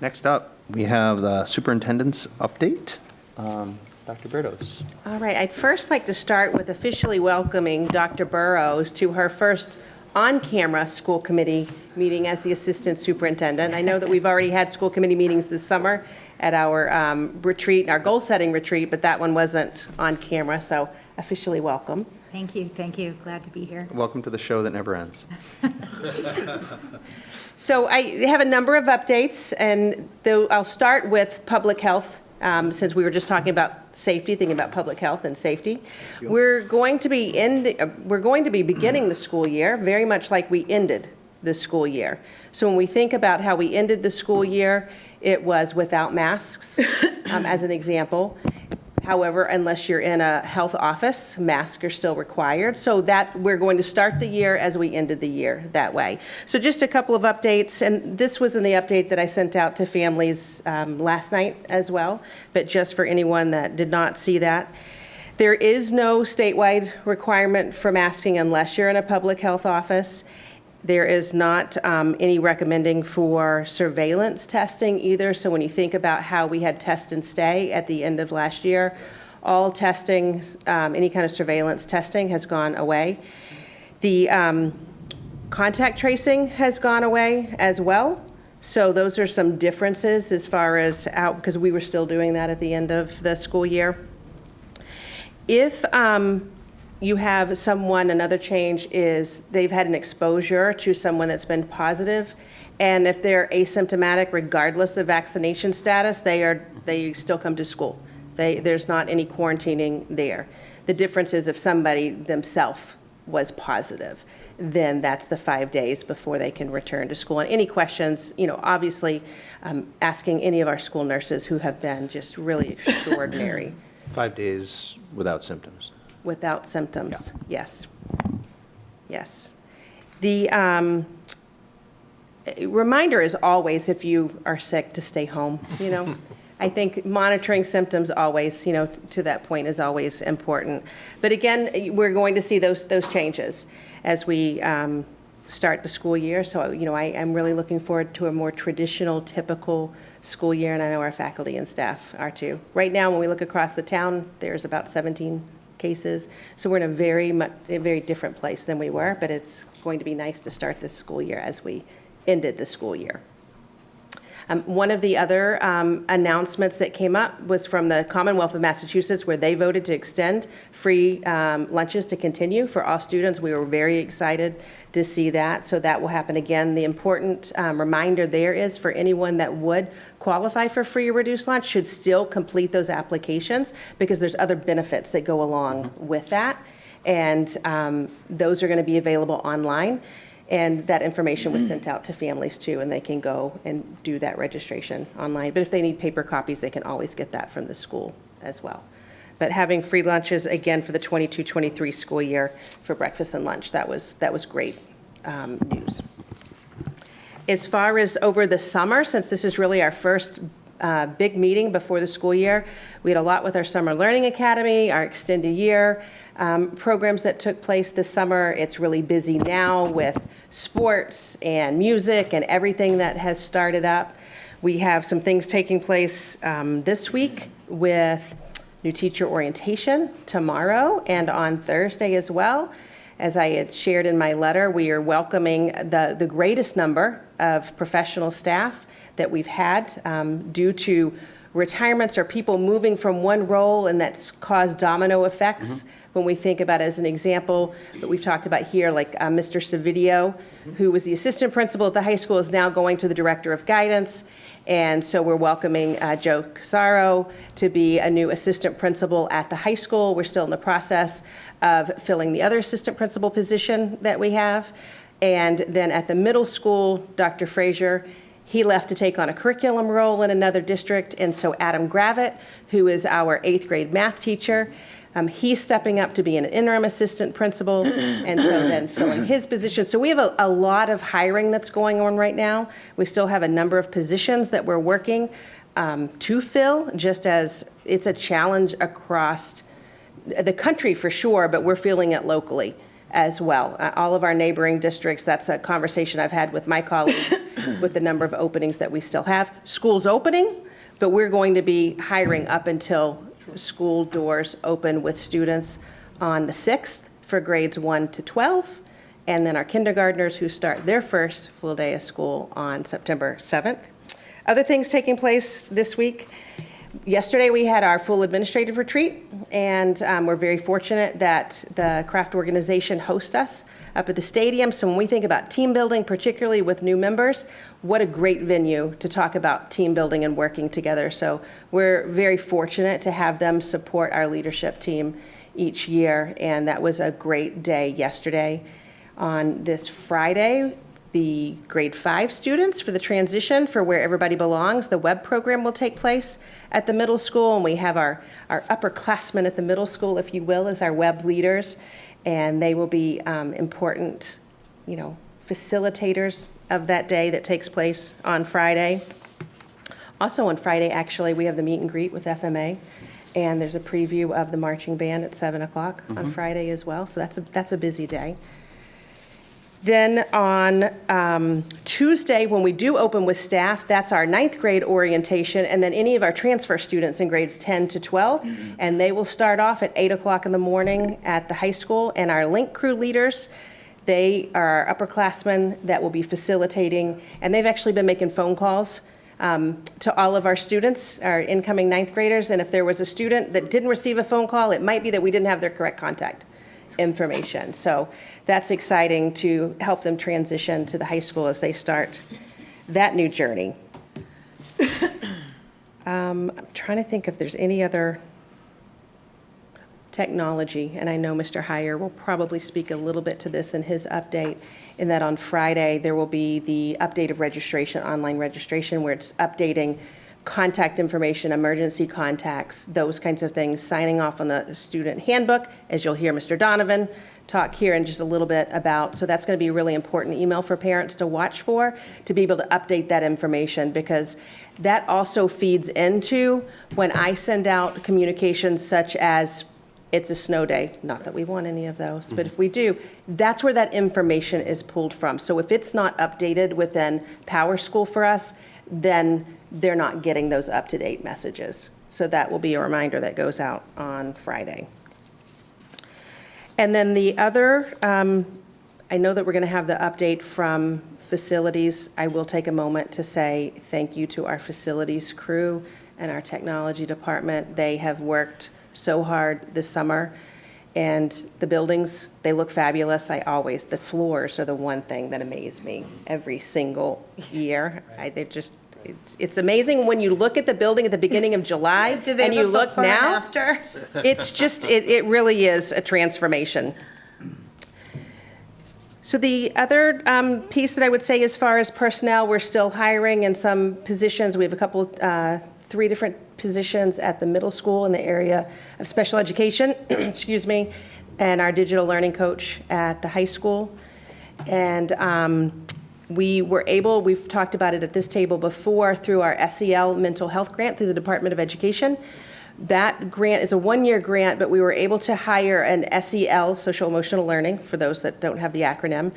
Next up, we have the superintendent's update. Dr. Bertos. All right, I'd first like to start with officially welcoming Dr. Burrows to her first on-camera school committee meeting as the assistant superintendent. I know that we've already had school committee meetings this summer at our retreat, our goal-setting retreat, but that one wasn't on camera, so officially welcome. Thank you. Glad to be here. Welcome to the show that never ends. So I have a number of updates, and I'll start with public health, since we were just talking about safety, thinking about public health and safety. We're going to be beginning the school year very much like we ended the school year. So when we think about how we ended the school year, it was without masks, as an example. However, unless you're in a health office, masks are still required. So that we're going to start the year as we ended the year that way. So just a couple of updates, and this was in the update that I sent out to families last night as well, but just for anyone that did not see that. There is no statewide requirement for masking unless you're in a public health office. There is not any recommending for surveillance testing either. So when you think about how we had test and stay at the end of last year, all testing, any kind of surveillance testing has gone away. The contact tracing has gone away as well. So those are some differences as far as out, because we were still doing that at the end of the school year. If you have someone, another change is they've had an exposure to someone that's been positive, and if they're asymptomatic, regardless of vaccination status, they still come to school. There's not any quarantining there. The difference is if somebody themselves was positive, then that's the 5 days before they can return to school. And any questions, obviously, asking any of our school nurses who have been just really extraordinary. 5 days without symptoms. Without symptoms, Yeah. yes. Yes. The reminder is always, if you are sick, to stay home, I think monitoring symptoms always, to that point is always important. But again, we're going to see those changes as we start the school year. So, I'm really looking forward to a more traditional, typical school year, and I know our faculty and staff are too. Right now, when we look across the town, there's about 17 cases. So we're in a very different place than we were, but it's going to be nice to start this school year as we ended the school year. One of the other announcements that came up was from the Commonwealth of Massachusetts, where they voted to extend free lunches to continue for all students. We were very excited to see that. So that will happen again. The important reminder there is for anyone that would qualify for free or reduced lunch should still complete those applications, because there's other benefits that go along with that. And those are going to be available online. And that information was sent out to families too, and they can go and do that registration online. But if they need paper copies, they can always get that from the school as well. But having free lunches again for the 22-23 school year for breakfast and lunch, that was great news. As far as over the summer, since this is really our first big meeting before the school year, we had a lot with our Summer Learning Academy, our extended year programs that took place this summer. It's really busy now with sports and music and everything that has started up. We have some things taking place this week with new teacher orientation tomorrow and on Thursday as well. As I had shared in my letter, we are welcoming the greatest number of professional staff that we've had due to retirements or people moving from one role, and that's caused domino effects. When we think about, as an example, that we've talked about here, like Mr. Savidio, who was the assistant principal at the high school, is now going to the director of guidance. And so we're welcoming Joe Casaro to be a new assistant principal at the high school. We're still in the process of filling the other assistant principal position that we have. And then at the middle school, Dr. Frazier, he left to take on a curriculum role in another district. And so Adam Gravitt, who is our 8th grade math teacher, he's stepping up to be an interim assistant principal, and so then filling his position. So we have a lot of hiring that's going on right now. We still have a number of positions that we're working to fill, just as it's a challenge across the country for sure, but we're feeling it locally as well. All of our neighboring districts, that's a conversation I've had with my colleagues with the number of openings that we still have. School's opening, but we're going to be hiring up until school doors open with students on the 6th for grades 1 to 12, and then our kindergartners who start their first full day of school on September 7th. Other things taking place this week. Yesterday we had our full administrative retreat, and we're very fortunate that the craft organization hosts us up at the stadium. So when we think about team building, particularly with new members, what a great venue to talk about team building and working together. So we're very fortunate to have them support our leadership team each year, and that was a great day yesterday. On this Friday, the grade 5 students for the transition for Where Everybody Belongs. The web program will take place at the middle school, and we have our upperclassmen at the middle school, if you will, as our web leaders, and they will be important, facilitators of that day that takes place on Friday. Also on Friday, actually, we have the meet and greet with FMA, and there's a preview of the marching band at 7 o'clock on Friday as well, so that's a busy day. Then on Tuesday, when we do open with staff, that's our 9th grade orientation, and then any of our transfer students in grades 10 to 12, and they will start off at 8 o'clock in the morning at the high school. And our link crew leaders, they are our upperclassmen that will be facilitating, and they've actually been making phone calls to all of our students, our incoming 9th graders, and if there was a student that didn't receive a phone call, it might be that we didn't have their correct contact information. So that's exciting to help them transition to the high school as they start that new journey. I'm trying to think if there's any other technology, and I know Mr. Heyer will probably speak a little bit to this in his update, in that on Friday there will be the update of registration, online registration, where it's updating contact information, emergency contacts, those kinds of things, signing off on the student handbook, as you'll hear Mr. Donovan talk here in just a little bit about. So that's going to be a really important email for parents to watch for, to be able to update that information, because that also feeds into when I send out communications such as, it's a snow day, not that we want any of those, but if we do, that's where that information is pulled from. So if it's not updated within Power School for us, then they're not getting those up-to-date messages. So that will be a reminder that goes out on Friday. And then the other, I know that we're going to have the update from facilities. I will take a moment to say thank you to our facilities crew and our technology department. They have worked so hard this summer, and the buildings, they look fabulous. The floors are the one thing that amaze me every single year. It's amazing when you look at the building at the beginning of July and you look now. After? It's just, it really is a transformation. So the other piece that I would say, as far as personnel, we're still hiring in some positions. We have a couple, 3 different positions at the middle school in the area of special education, excuse me, and our digital learning coach at the high school. And we've talked about it at this table before, through our SEL mental health grant through the Department of Education. That grant is a 1-year grant, but we were able to hire an SEL, social emotional learning, for those that don't have the acronym,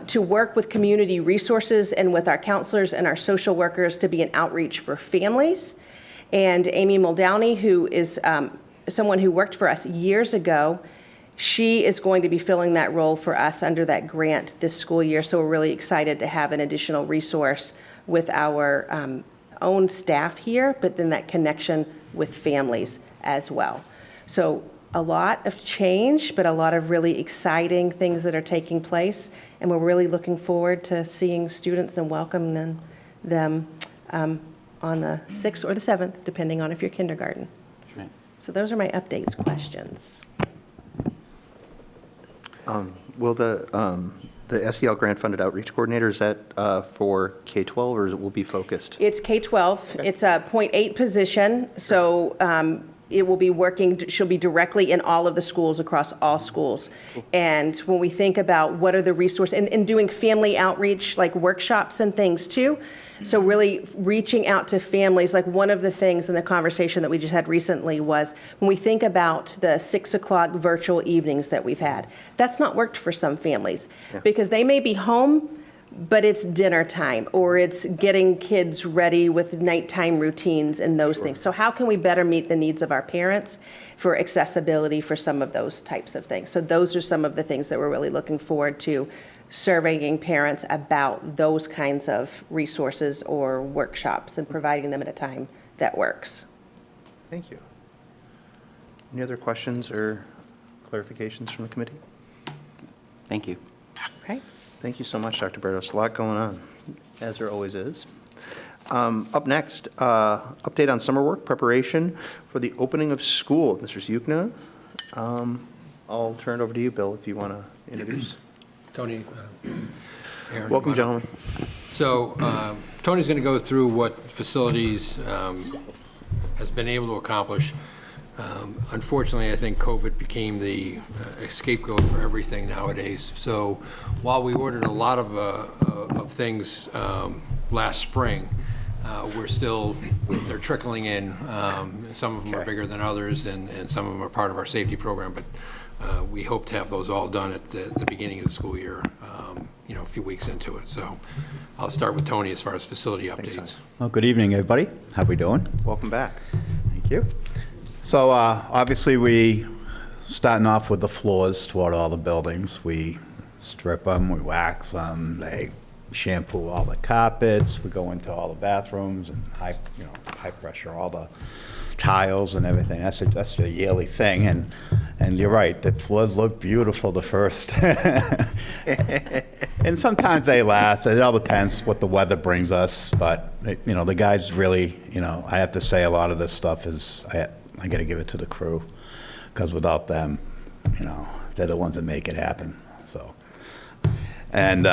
to work with community resources and with our counselors and our social workers to be an outreach for families. And Amy Muldowney, who is someone who worked for us years ago, she is going to be filling that role for us under that grant this school year. So we're really excited to have an additional resource with our own staff here, but then that connection with families as well. So a lot of change, but a lot of really exciting things that are taking place. And we're really looking forward to seeing students and welcoming them on the 6th or the 7th, depending on if you're kindergarten. Right. So those are my updates, questions. Will the SEL grant funded outreach coordinator, is that for K-12 or will it be focused? It's K-12. It's a .8 position, so it will be working, she'll be directly in all of the schools across all schools. And when we think about what are the resources, and doing family outreach, like workshops and things too, so really reaching out to families, like one of the things in the conversation that we just had recently was, when we think about the 6 o'clock virtual evenings that we've had, that's not worked for some families, because they may be home, but it's dinner time, or it's getting kids ready with nighttime routines and those things. So how can we better meet the needs of our parents for accessibility for some of those types of things? So those are some of the things that we're really looking forward to, surveying parents about those kinds of resources or workshops and providing them at a time that works. Thank you. Any other questions or clarifications from the committee? Thank you. Okay. Thank you so much, Dr. Berdos. A lot going on, as there always is. Up next, update on summer work preparation for the opening of school. Mr. Yukna, I'll turn it over to you, Bill, if you want to introduce. Tony, Aaron, Welcome, you wanna- gentlemen. So Tony's going to go through what facilities has been able to accomplish. Unfortunately, I think COVID became the scapegoat for everything nowadays. So while we ordered a lot of things last spring, they're trickling in. Some of them are bigger than others, and some of them are part of our safety program, but we hope to have those all done at the beginning of the school year, a few weeks into it. So I'll start with Tony as far as facility updates. Well, good evening, everybody. How we doing? Welcome back. Thank you. So obviously, we starting off with the floors toward all the buildings. We strip them, we wax them, they shampoo all the carpets. We go into all the bathrooms and high pressure all the tiles and everything. That's a yearly thing, and you're right. The floors look beautiful the first, and sometimes they last. It all depends what the weather brings us. But the guys really, I have to say a lot of this stuff is I got to give it to the crew, because without them, they're the ones that make it happen. So. And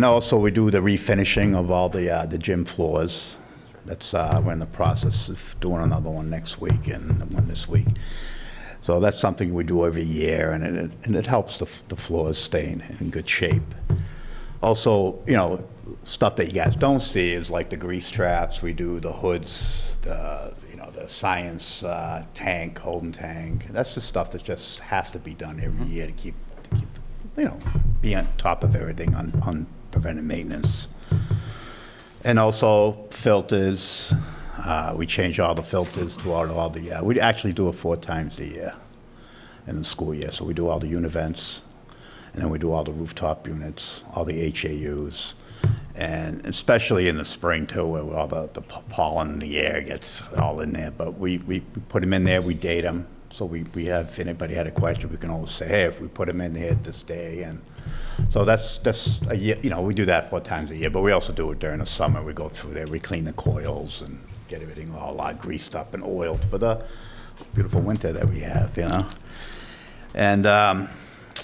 also we do the refinishing of all the gym floors. That's we're in the process of doing another one next week and one this week. So that's something we do every year, and it helps the floors stay in good shape. Also, stuff that you guys don't see is like the grease traps. We do the hoods, the science tank, holding tank. That's the stuff that just has to be done every year to keep be on top of everything on preventive maintenance. And also filters. We change all the filters throughout all the, we actually do it 4 times a year in the school year. So we do all the univents, and then we do all the rooftop units, all the HAUs, and especially in the spring too, where all the pollen in the air gets all in there. But we put them in there, we date them. So we have, if anybody had a question, we can always say, hey, if we put them in here this day. And so that's a year, we do that 4 times a year, but we also do it during the summer. We go through there, we clean the coils and get everything all greased up and oiled for the beautiful winter that we have, And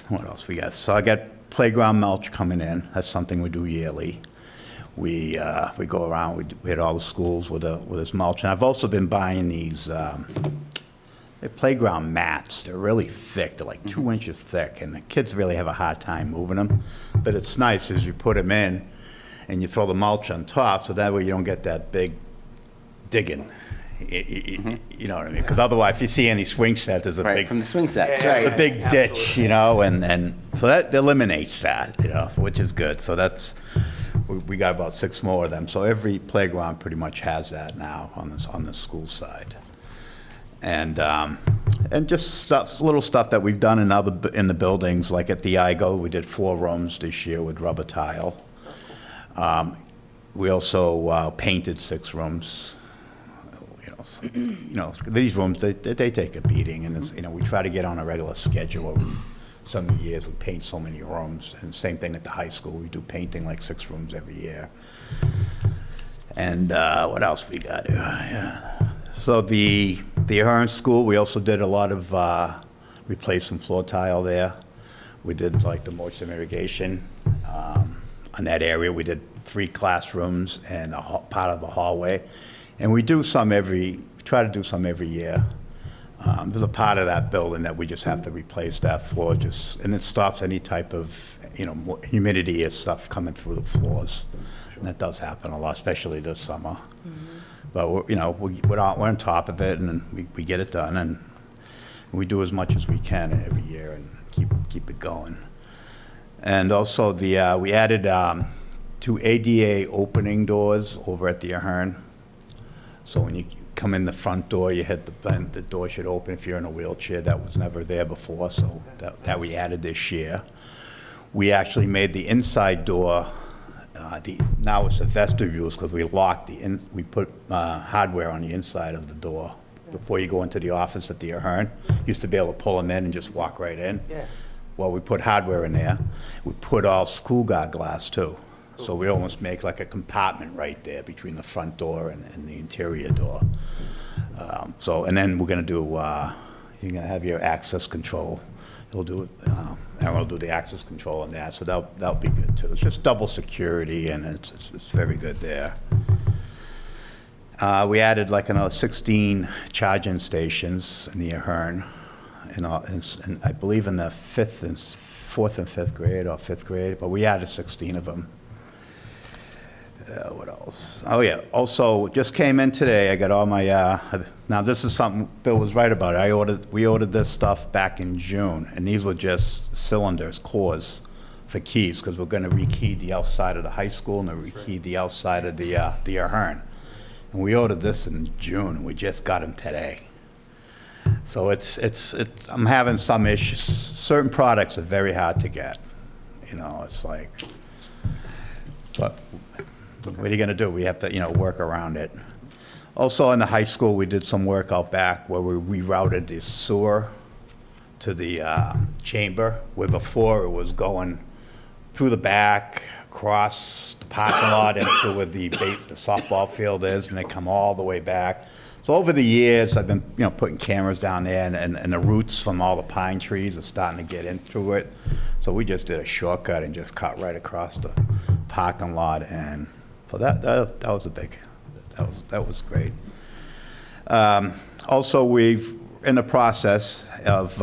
what else we got? So I got playground mulch coming in. That's something we do yearly. We go around, we hit all the schools with this mulch. And I've also been buying these they're playground mats. They're really thick. They're like 2 inches thick, and the kids really have a hard time moving them. But it's nice as you put them in, and you throw the mulch on top, so that way you don't get that big digging. You know what I mean? Because otherwise, if you see any swing set, there's a big from the swing sets, a big ditch, and so that eliminates that, which is good. So that's we got about 6 more of them. So every playground pretty much has that now on the school side. And just little stuff that we've done in the buildings, like at the IGO, we did 4 rooms this year with rubber tile. We also painted 6 rooms. These rooms they take a beating, and we try to get on a regular schedule. Some years we paint so many rooms, and same thing at the high school. We do painting like 6 rooms every year. And what else we got here? Yeah. So the Adjourn school, we also did a lot of replacing floor tile there. We did like the moisture mitigation on that area. We did 3 classrooms and part of a hallway, and we try to do some every year. There's a part of that building that we just have to replace that floor, and it stops any type of humidity or stuff coming through the floors, and that does happen a lot, especially this summer. But we're on top of it, and we get it done, and we do as much as we can every year and keep it going. And also we added 2 ADA opening doors over at the Adjourn. So when you come in the front door, you hit the door should open if you're in a wheelchair. That was never there before, so that we added this year. We actually made the inside door. Now it's the vestibules, because we put hardware on the inside of the door before you go into the office at the Adjourn. Used to be able to pull them in and just walk right in. Yeah. Well, we put hardware in there. We put all school guard glass too. So we almost make like a compartment right there between the front door and the interior door. And then we're going to do, you're going to have your access control. they'll do it, and we'll do the access control on that, so that'll be good too. It's just double security, and it's very good there. We added like another 16 charging stations in the Ahern, and I believe in the fourth and fifth grade, or fifth grade, but we added 16 of them. What else? Oh, yeah, also, just came in today, I got all my, now this is something Bill was right about. We ordered this stuff back in June, and these were just cylinders, cores for keys, because we're gonna rekey the outside of the high school and rekey the outside of the Ahern. And we ordered this in June, and we just got them today. So I'm having some issues. Certain products are very hard to get. You know, it's like, but what are you gonna do? We have to, work around it. Also, in the high school, we did some work out back where we rerouted the sewer to the chamber, where before it was going through the back, across the parking lot into where the softball field is, and they come all the way back. So over the years, I've been, putting cameras down there, and the roots from all the pine trees are starting to get into it. So we just did a shortcut and just cut right across the parking lot, and so that was a big, that was great. Also, we've in the process of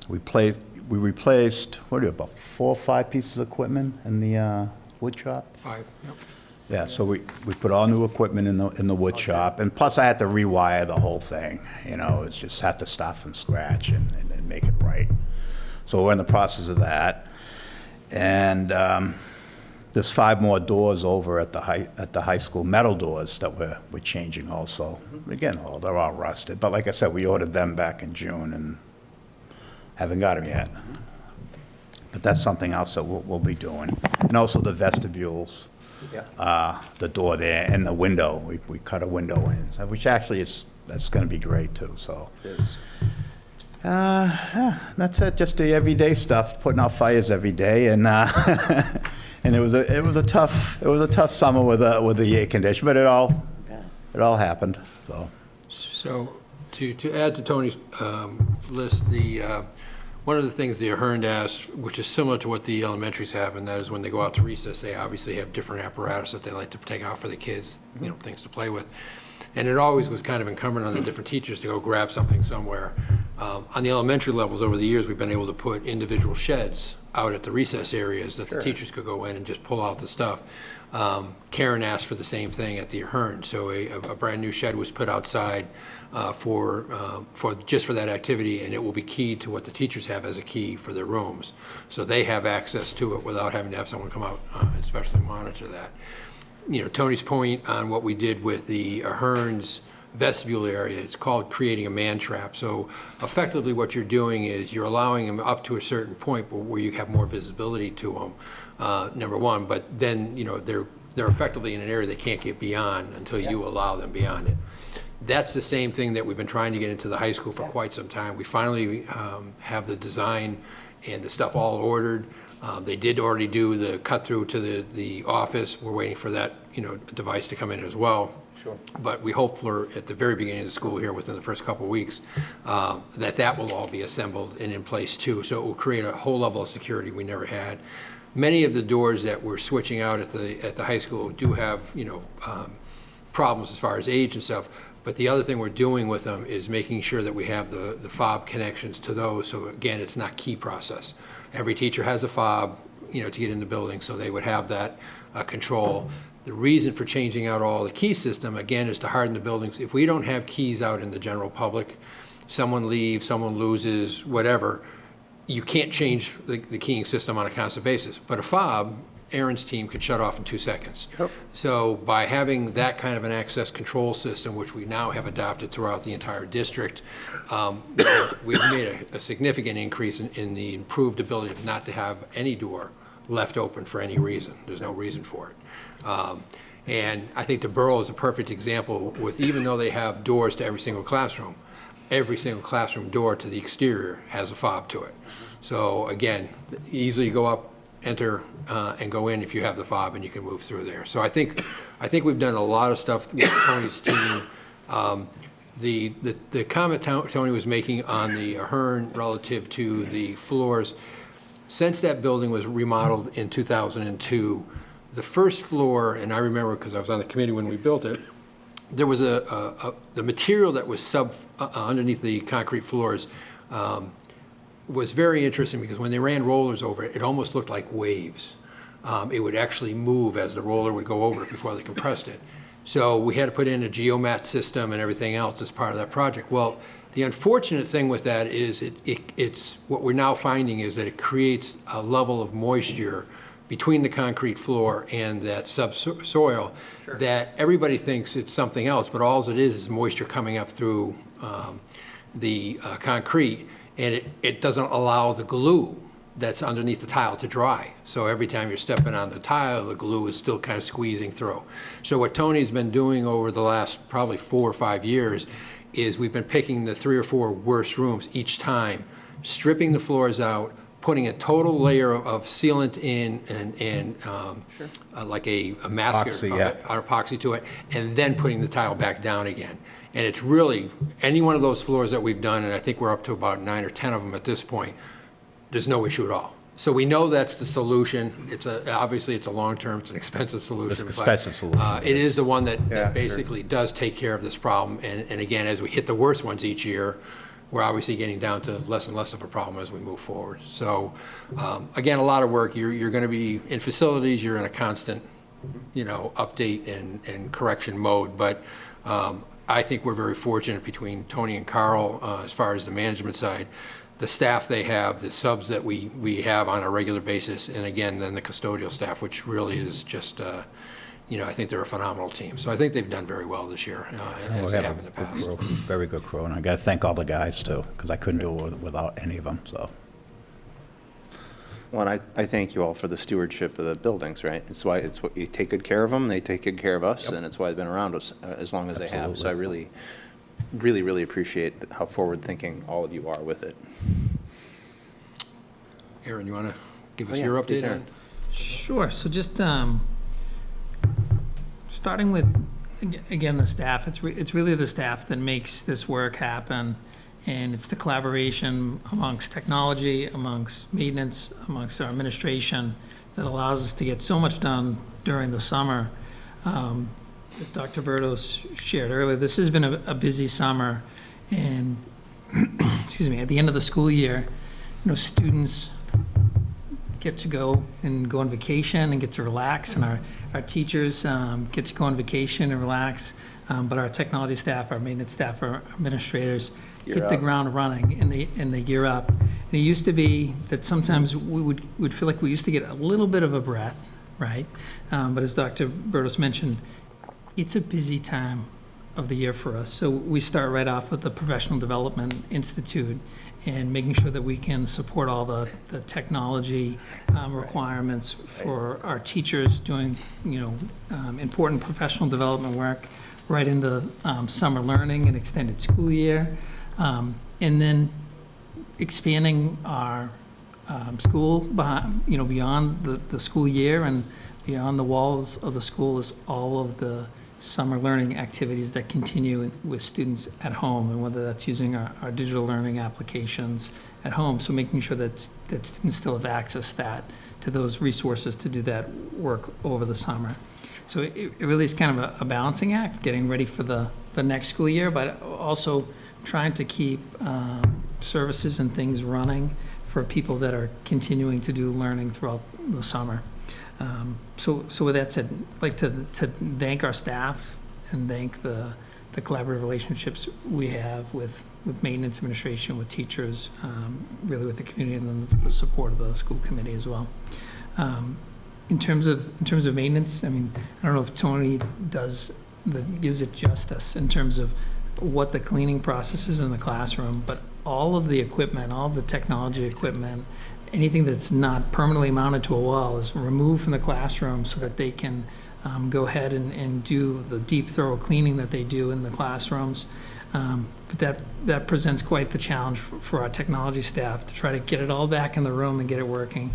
we replaced about 4 or 5 pieces of equipment in the wood shop. 5, yep. Yeah, so we put all new equipment in the wood shop, and plus I had to rewire the whole thing. It's just had to start from scratch and make it right. So we're in the process of that, and there's 5 more doors over at the high school, metal doors that we're changing also. Again, they're all rusted, but like I said, we ordered them back in June and haven't got them yet. But that's something else that we'll be doing, and also the vestibules. Yeah. The door there and the window, we cut a window in, which actually that's going to be great too. So It is. yeah, that's it. Just the everyday stuff, putting out fires every day, and and it was a tough summer with the air condition, but it all happened. So to add to Tony's list, one of the things the Ahern asked, which is similar to what the elementaries have, and that is when they go out to recess, they obviously have different apparatus that they like to take out for the kids, things to play with. And it always was kind of incumbent on the different teachers to go grab something somewhere. On the elementary levels over the years, we've been able to put individual sheds out at the recess areas that the teachers could go in and just pull out the stuff. Karen asked for the same thing at the Ahern, so a brand new shed was put outside for that activity, and it will be keyed to what the teachers have as a key for their rooms, so they have access to it without having to have someone come out and especially monitor that. Tony's point on what we did with the Ahern's vestibule area, it's called creating a man trap. So effectively what you're doing is you're allowing them up to a certain point where you have more visibility to them, number one, but then they're effectively in an area they can't get beyond until you allow them beyond it. That's the same thing that we've been trying to get into the high school for quite some time. We finally have the design and the stuff all ordered. They did already do the cut through to the office. We're waiting for that device to come in as well. Sure. But we hope for at the very beginning of the school here, within the first couple of weeks, that will all be assembled and in place too. So it will create a whole level of security we never had. Many of the doors that we're switching out at the high school do have problems as far as age and stuff. But the other thing we're doing with them is making sure that we have the fob connections to those. So again, it's not key process. Every teacher has a fob, to get in the building, so they would have that control. The reason for changing out all the key system, again, is to harden the buildings. If we don't have keys out in the general public, someone leaves, someone loses, whatever, you can't change the keying system on a constant basis. But a fob, Aaron's team could shut off in 2 seconds. Yep. So by having that kind of an access control system, which we now have adopted throughout the entire district, we've made a significant increase in the improved ability not to have any door left open for any reason. There's no reason for it. And I think the borough is a perfect example with, even though they have doors to every single classroom door to the exterior has a fob to it. So again, easily go up, enter, and go in if you have the fob, and you can move through there. So I think we've done a lot of stuff with Tony's team. The comment Tony was making on the Ahern relative to the floors, since that building was remodeled in 2002, the first floor, and I remember because I was on the committee when we built it, there was the material that was underneath the concrete floors was very interesting because when they ran rollers over it, it almost looked like waves. It would actually move as the roller would go over it before they compressed it. So we had to put in a geomat system and everything else as part of that project. Well, the unfortunate thing with that is it's what we're now finding is that it creates a level of moisture between the concrete floor and that subsoil that everybody thinks it's something else, but all it is moisture coming up through the concrete, and it doesn't allow the glue that's underneath the tile to dry. So every time you're stepping on the tile, the glue is still kind of squeezing through. So what Tony's been doing over the last probably 4 or 5 years is we've been picking the 3 or 4 worst rooms each time, stripping the floors out, putting a total layer of sealant in and like a mask or epoxy to it, and then putting the tile back down again. And it's really, any one of those floors that we've done, and I think we're up to about 9 or 10 of them at this point, there's no issue at all. So we know that's the solution. Obviously it's a long-term, it's an expensive solution. It's an expensive solution. It is the one that basically does take care of this problem. And again, as we hit the worst ones each year, we're obviously getting down to less and less of a problem as we move forward. So again, a lot of work. You're going to be in facilities, you're in a constant, update and correction mode. But I think we're very fortunate between Tony and Carl as far as the management side, the staff they have, the subs that we have on a regular basis, and again, then the custodial staff, which really is just, I think they're a phenomenal team. So I think they've done very well this year, as they have in the past. Good crew, very good crew, and I got to thank all the guys too, because I couldn't do it without any of them. So. Well, and I thank you all for the stewardship of the buildings, right? It's what you take good care of them, they take good care of us, and it's why they've been around us as long as they have. So I really, really, really appreciate how forward-thinking all of you are with it. Aaron, you want to give us your update on? Sure. So just starting with, again, the staff. It's really the staff that makes this work happen, and it's the collaboration amongst technology, amongst maintenance, amongst our administration that allows us to get so much done during the summer. As Dr. Bertos shared earlier, this has been a busy summer, and excuse me, at the end of the school year, students get to go on vacation and get to relax, and our teachers get to go on vacation and relax, but our technology staff, our maintenance staff, our administrators hit the ground running, and they gear up. And it used to be that sometimes we would feel like we used to get a little bit of a breath, right? But as Dr. Bertos mentioned, it's a busy time of the year for us. So we start right off with the Professional Development Institute and making sure that we can support all the technology requirements for our teachers doing, important professional development work right into summer learning and extended school year. And then expanding our school beyond the school year and beyond the walls of the school is all of the summer learning activities that continue with students at home, and whether that's using our digital learning applications at home. So making sure that students still have access to those resources to do that work over the summer. So it really is kind of a balancing act, getting ready for the next school year, but also trying to keep services and things running for people that are continuing to do learning throughout the summer. So with that said, I'd like to thank our staff and thank the collaborative relationships we have with maintenance administration, with teachers, really with the community, and then the support of the school committee as well. In terms of maintenance, I don't know if Tony gives it justice in terms of what the cleaning process is in the classroom, but all of the equipment, all of the technology equipment, anything that's not permanently mounted to a wall is removed from the classroom so that they can go ahead and do the deep, thorough cleaning that they do in the classrooms. But that presents quite the challenge for our technology staff to try to get it all back in the room and get it working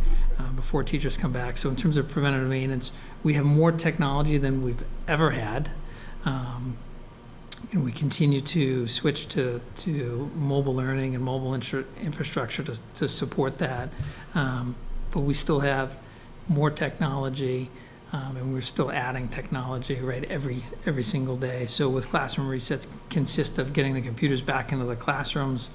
before teachers come back. So in terms of preventative maintenance, we have more technology than we've ever had. we continue to switch to mobile learning and mobile infrastructure to support that. But we still have more technology, and we're still adding technology, right, every single day. So with classroom resets consist of getting the computers back into the classrooms,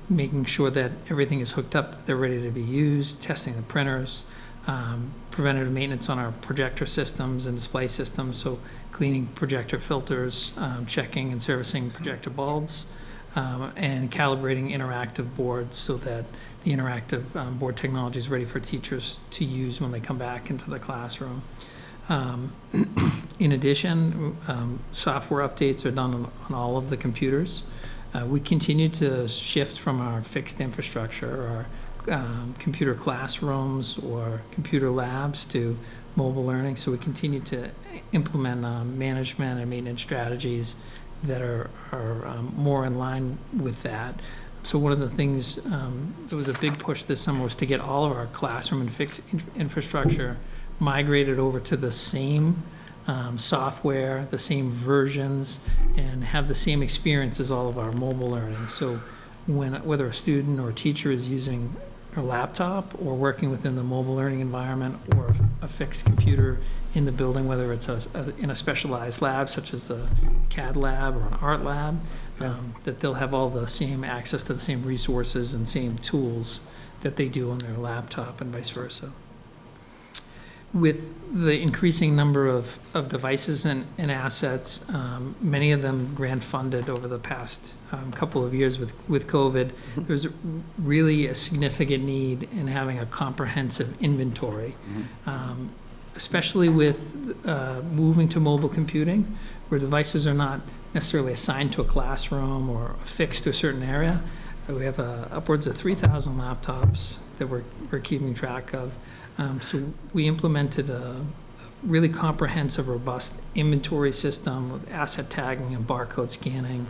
making sure that everything is hooked up, that they're ready to be used, testing the printers, preventative maintenance on our projector systems and display systems, so cleaning projector filters, checking and servicing projector bulbs, and calibrating interactive boards so that the interactive board technology is ready for teachers to use when they come back into the classroom. In addition, software updates are done on all of the computers. We continue to shift from our fixed infrastructure, our computer classrooms or computer labs, to mobile learning. So we continue to implement management and maintenance strategies that are more in line with that. So one of the things that was a big push this summer was to get all of our classroom and fixed infrastructure migrated over to the same software, the same versions, and have the same experience as all of our mobile learning. So whether a student or a teacher is using a laptop or working within the mobile learning environment or a fixed computer in the building, whether it's in a specialized lab such as a CAD lab or an art lab, that they'll have all the same access to the same resources and same tools that they do on their laptop, and vice versa. With the increasing number of devices and assets, many of them grant funded over the past couple of years with COVID, there's really a significant need in having a comprehensive inventory, especially with moving to mobile computing, where devices are not necessarily assigned to a classroom or affixed to a certain area. We have upwards of 3,000 laptops that we're keeping track of. So we implemented a really comprehensive, robust inventory system with asset tagging and barcode scanning.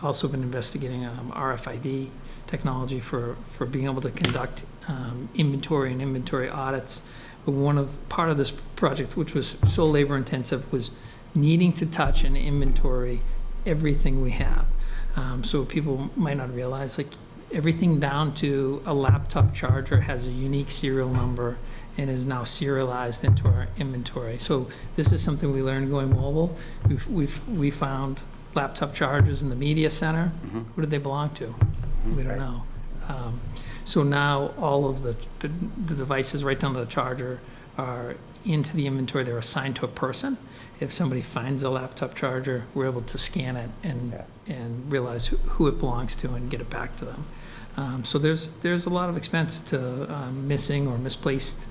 Also been investigating RFID technology for being able to conduct inventory and inventory audits. But part of this project, which was so labor intensive, was needing to touch and inventory everything we have. So people might not realize, like, everything down to a laptop charger has a unique serial number and is now serialized into our inventory. So this is something we learned going mobile. We found laptop chargers in the media center. Who did they belong to? We don't know. So now all of the devices right down to the charger are into the inventory. They're assigned to a person. If somebody finds a laptop charger, we're able to scan it and realize who it belongs to and get it back to them. So there's a lot of expense to missing or misplaced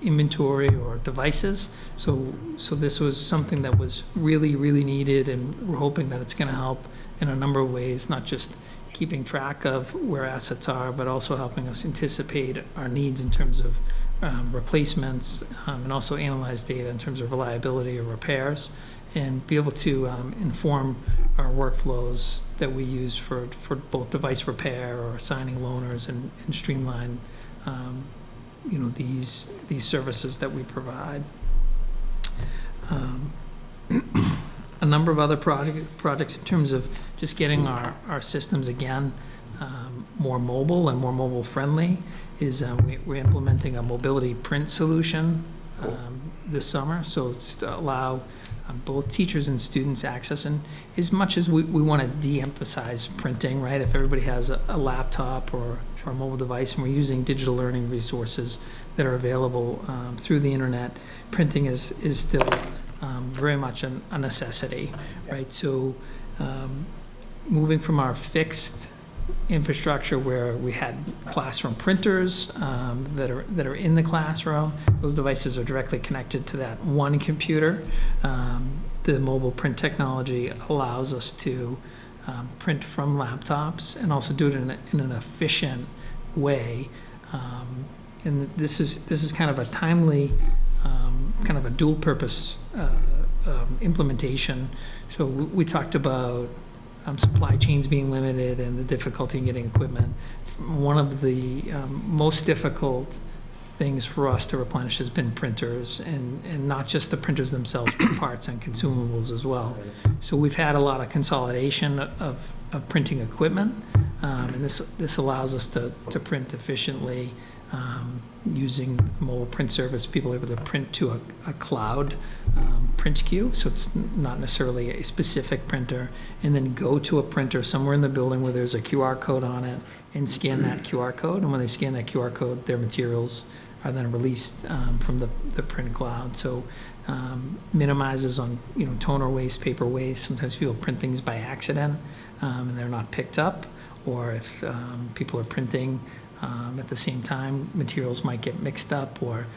inventory or devices. So this was something that was really, really needed, and we're hoping that it's going to help in a number of ways, not just keeping track of where assets are, but also helping us anticipate our needs in terms of replacements, and also analyze data in terms of reliability or repairs, and be able to inform our workflows that we use for both device repair or assigning loaners, and streamline these services that we provide. A number of other projects in terms of just getting our systems again more mobile and more mobile friendly is we're implementing a mobility print solution this summer, so it's to allow both teachers and students access. And as much as we want to de-emphasize printing, right? If everybody has a laptop or a mobile device, and we're using digital learning resources that are available through the internet, printing is still very much a necessity, right? So moving from our fixed infrastructure where we had classroom printers that are in the classroom, those devices are directly connected to that one computer. The mobile print technology allows us to print from laptops and also do it in an efficient way. And this is kind of a timely, kind of a dual purpose implementation. So we talked about supply chains being limited and the difficulty in getting equipment. One of the most difficult things for us to replenish has been printers, and not just the printers themselves, but parts and consumables as well. So we've had a lot of consolidation of printing equipment, and this allows us to print efficiently using a mobile print service. People are able to print to a cloud print queue, so it's not necessarily a specific printer, and then go to a printer somewhere in the building where there's a QR code on it and scan that QR code. And when they scan that QR code, their materials are then released from the print cloud. So minimizes on toner waste, paper waste. Sometimes people print things by accident and they're not picked up, or if people are printing at the same time, materials might get mixed up or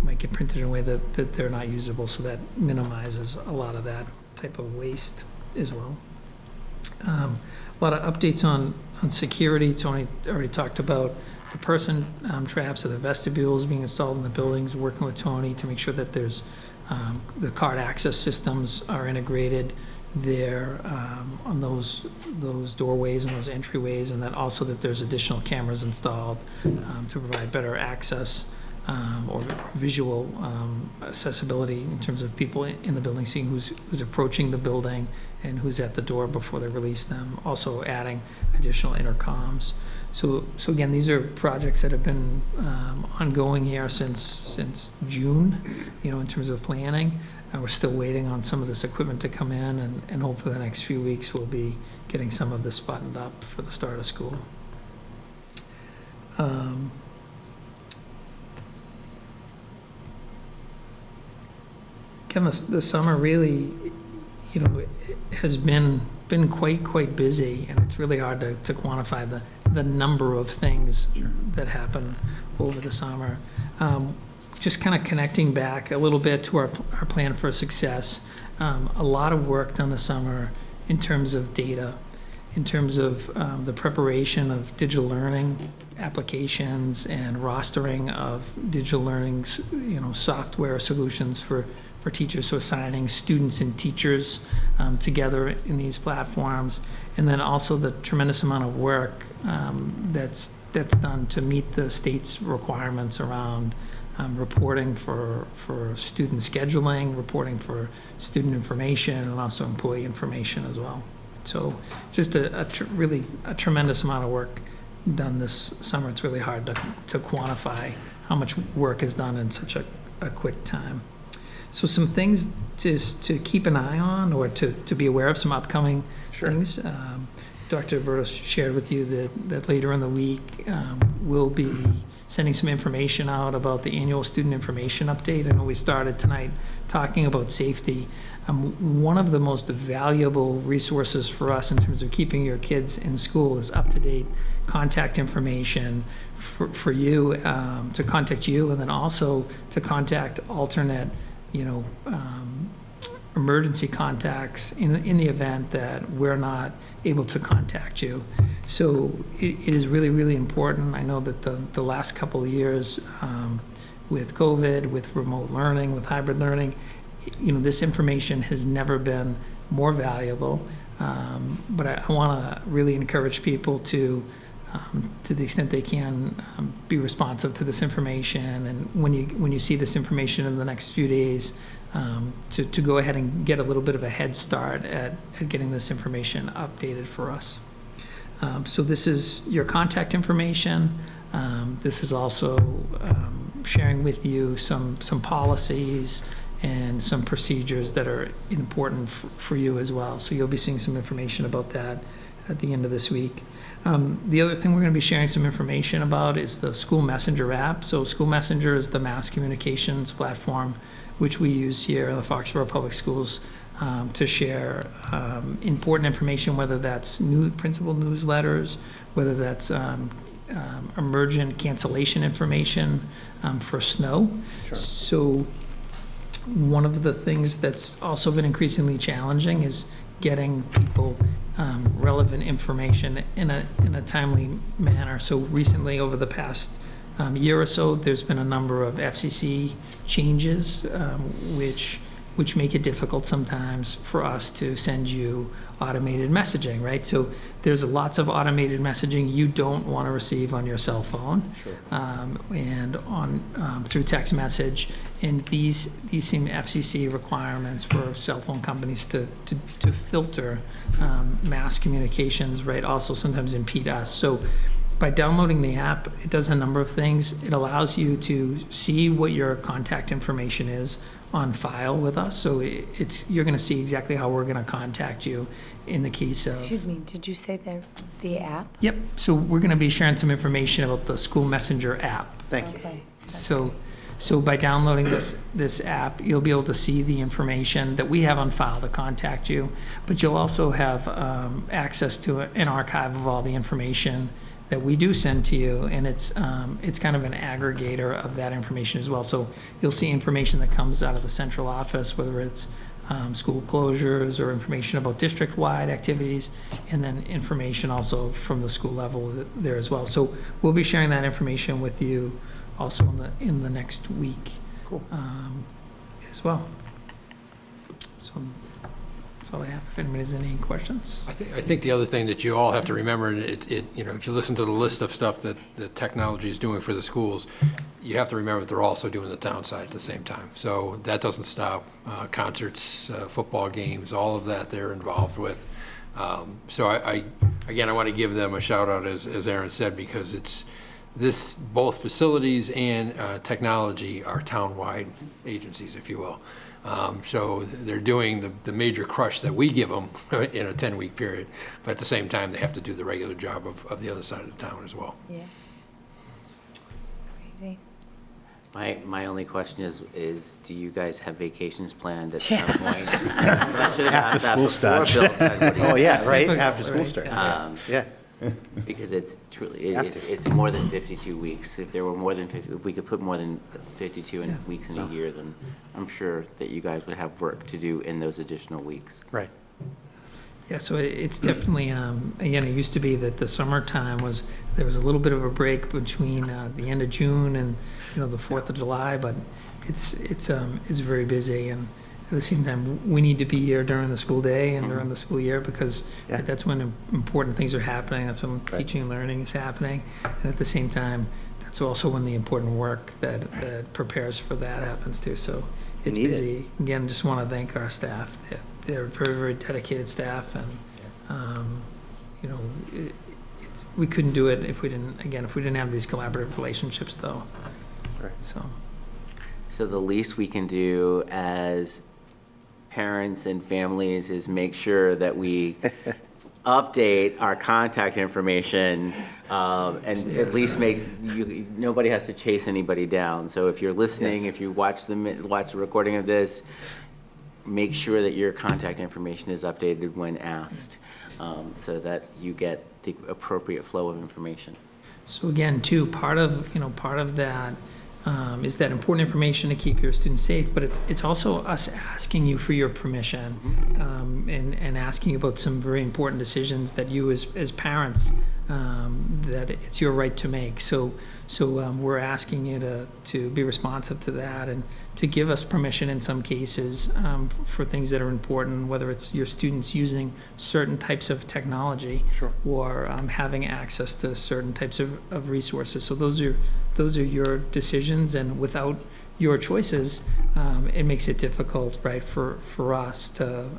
might get printed in a way that they're not usable. So that minimizes a lot of that type of waste as well. A lot of updates on security. Tony already talked about the person traps or the vestibules being installed in the buildings, working with Tony to make sure that there's the card access systems are integrated there on those doorways and those entryways, and that also that there's additional cameras installed to provide better access or visual accessibility in terms of people in the building, seeing who's approaching the building and who's at the door before they release them. Also adding additional intercoms. So again, these are projects that have been ongoing here since June, in terms of planning. We're still waiting on some of this equipment to come in, and hopefully the next few weeks we'll be getting some of this buttoned up for the start of school. Again, the summer really, has been quite busy, and it's really hard to quantify the number of things that happen over the summer. Just kind of connecting back a little bit to our plan for success. A lot of work done this summer in terms of data, in terms of the preparation of digital learning applications and rostering of digital learning, software solutions for teachers, so assigning students and teachers together in these platforms, and then also the tremendous amount of work that's done to meet the state's requirements around reporting for student scheduling, reporting for student information, and also employee information as well. So just really a tremendous amount of work done this summer. It's really hard to quantify how much work is done in such a quick time. So some things to keep an eye on, or to be aware of, some upcoming things. Dr. Bertos shared with you that later in the week we'll be sending some information out about the annual student information update. I know we started tonight talking about safety. One of the most valuable resources for us in terms of keeping your kids in school is up-to-date contact information for you, to contact you, and then also to contact alternate emergency contacts in the event that we're not able to contact you. So it is really, really important. I know that the last couple of years with COVID, with remote learning, with hybrid learning, this information has never been more valuable. But I want to really encourage people to the extent they can, be responsive to this information. And when you see this information in the next few days, to go ahead and get a little bit of a head start at getting this information updated for us. So this is your contact information. This is also sharing with you some policies and some procedures that are important for you as well. So you'll be seeing some information about that at the end of this week. The other thing we're going to be sharing some information about is the School Messenger app. So School Messenger is the mass communications platform which we use here in the Foxborough Public Schools to share important information, whether that's new principal newsletters, whether that's emergent cancellation information for snow. Sure. So one of the things that's also been increasingly challenging is getting people relevant information in a timely manner. So recently, over the past year or so, there's been a number of FCC changes which which make it difficult sometimes for us to send you automated messaging, right? So there's lots of automated messaging you don't want to receive on your cell phone, and on through text message. And these seem FCC requirements for cell phone companies to filter mass communications, right? Also sometimes impede us. So by downloading the app, it does a number of things. It allows you to see what your contact information is on file with us. So you're going to see exactly how we're going to contact you in the case of... Excuse me, did you say the app? Yep. So we're going to be sharing some information about the School Messenger app. Thank you. Okay. So by downloading this app, you'll be able to see the information that we have on file to contact you, but you'll also have access to an archive of all the information that we do send to you, and it's kind of an aggregator of that information as well. So you'll see information that comes out of the central office, whether it's school closures or information about district-wide activities, and then information also from the school level there as well. So we'll be sharing that information with you also in the next week. Cool. As well. So that's all I have. If anybody has any questions. I think the other thing that you all have to remember, if you listen to the list of stuff that the technology is doing for the schools, you have to remember that they're also doing the town side at the same time. So that doesn't stop. Concerts, football games, all of that they're involved with. So I want to give them a shout out, as Aaron said, because both facilities and technology are town-wide agencies, if you will. So they're doing the major crush that we give them in a 10-week period, but at the same time, they have to do the regular job of the other side of the town as well. Yeah. It's crazy. My only question is do you guys have vacations planned at some point? I should have After asked that school before starts. Bill said what he Oh, yeah, said. right, after school starts. Yeah. Because it's truly, Have to. it's more than 52 weeks. If there were more than 50, if we could put more than 52 weeks in a year, then I'm sure that you guys would have work to do in those additional weeks. Right. Yeah, so it's definitely, again, it used to be that the summertime there was a little bit of a break between the end of June and, the 4th of July, but it's very busy, and at the same time, we need to be here during the school day and during the school year, because that's when important things are happening, that's when teaching and learning is happening, and at the same time, that's also when the important work that prepares for that happens too, so it's busy. Again, just want to thank our staff. They're very, very dedicated staff, and we couldn't do it if we didn't have these collaborative relationships, though. Right. So the least we can do as parents and families is make sure that we update our contact information, and at least nobody has to chase anybody down. So if you're listening, if you watch the recording of this, make sure that your contact information is updated when asked, so that you get the appropriate flow of information. So again, too, part of that is that important information to keep your students safe, but it's also us asking you for your permission, and asking you about some very important decisions that you as parents, that it's your right to make. So we're asking you to be responsive to that, and to give us permission in some cases for things that are important, whether it's your students using certain types of technology, or having access to certain types of resources. So those are your decisions, and without your choices, it makes it difficult, right, for us to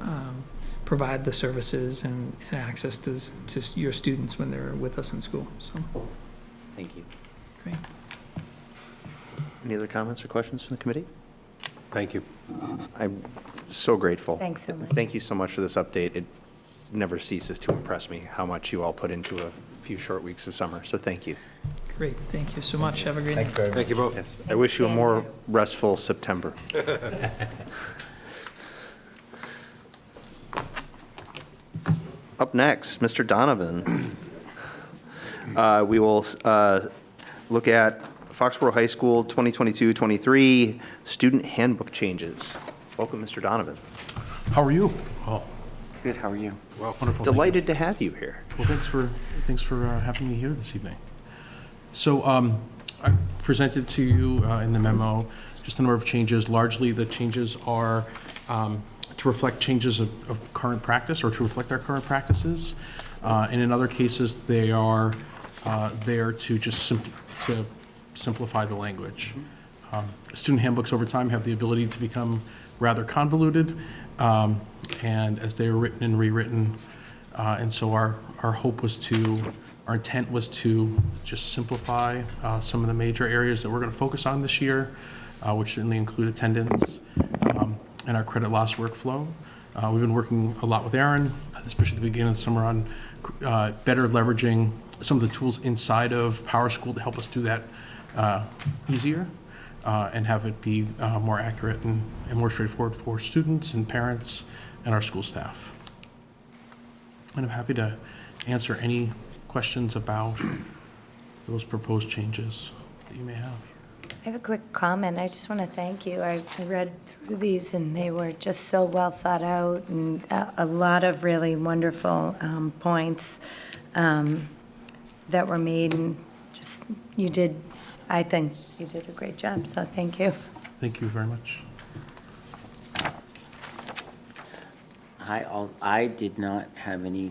provide the services and access to your students when they're with us in school. So, Thank you. great. Any other comments or questions from the committee? Thank you. I'm so grateful. Thanks so much. Thank you so much for this update. It never ceases to impress me how much you all put into a few short weeks of summer, so thank you. Great, thank you so much. Have a great night. Thank you both. Yes, I wish you a more restful September. Up next, Mr. Donovan. We will look at Foxborough High School 2022-23 Student Handbook changes. Welcome, Mr. Donovan. How are you? Oh, Good, how are you? well, wonderful. Delighted to have you here. Well, thanks for having me here this evening. So I presented to you in the memo just a number of changes. Largely, the changes are to reflect changes of current practice or to reflect our current practices. And in other cases, they are there to just to simplify the language. Student handbooks over time have the ability to become rather convoluted, and as they are written and rewritten. And so our intent was to just simplify some of the major areas that we're going to focus on this year, which certainly include attendance and our credit loss workflow. We've been working a lot with Aaron, especially at the beginning of the summer, on better leveraging some of the tools inside of PowerSchool to help us do that easier and have it be more accurate and more straightforward for students and parents and our school staff. And I'm happy to answer any questions about those proposed changes that you may have. I have a quick comment. I just want to thank you. I read through these, and they were just so well thought out, and a lot of really wonderful points that were made, and just, I think you did a great job, so thank you. Thank you very much. I did not have any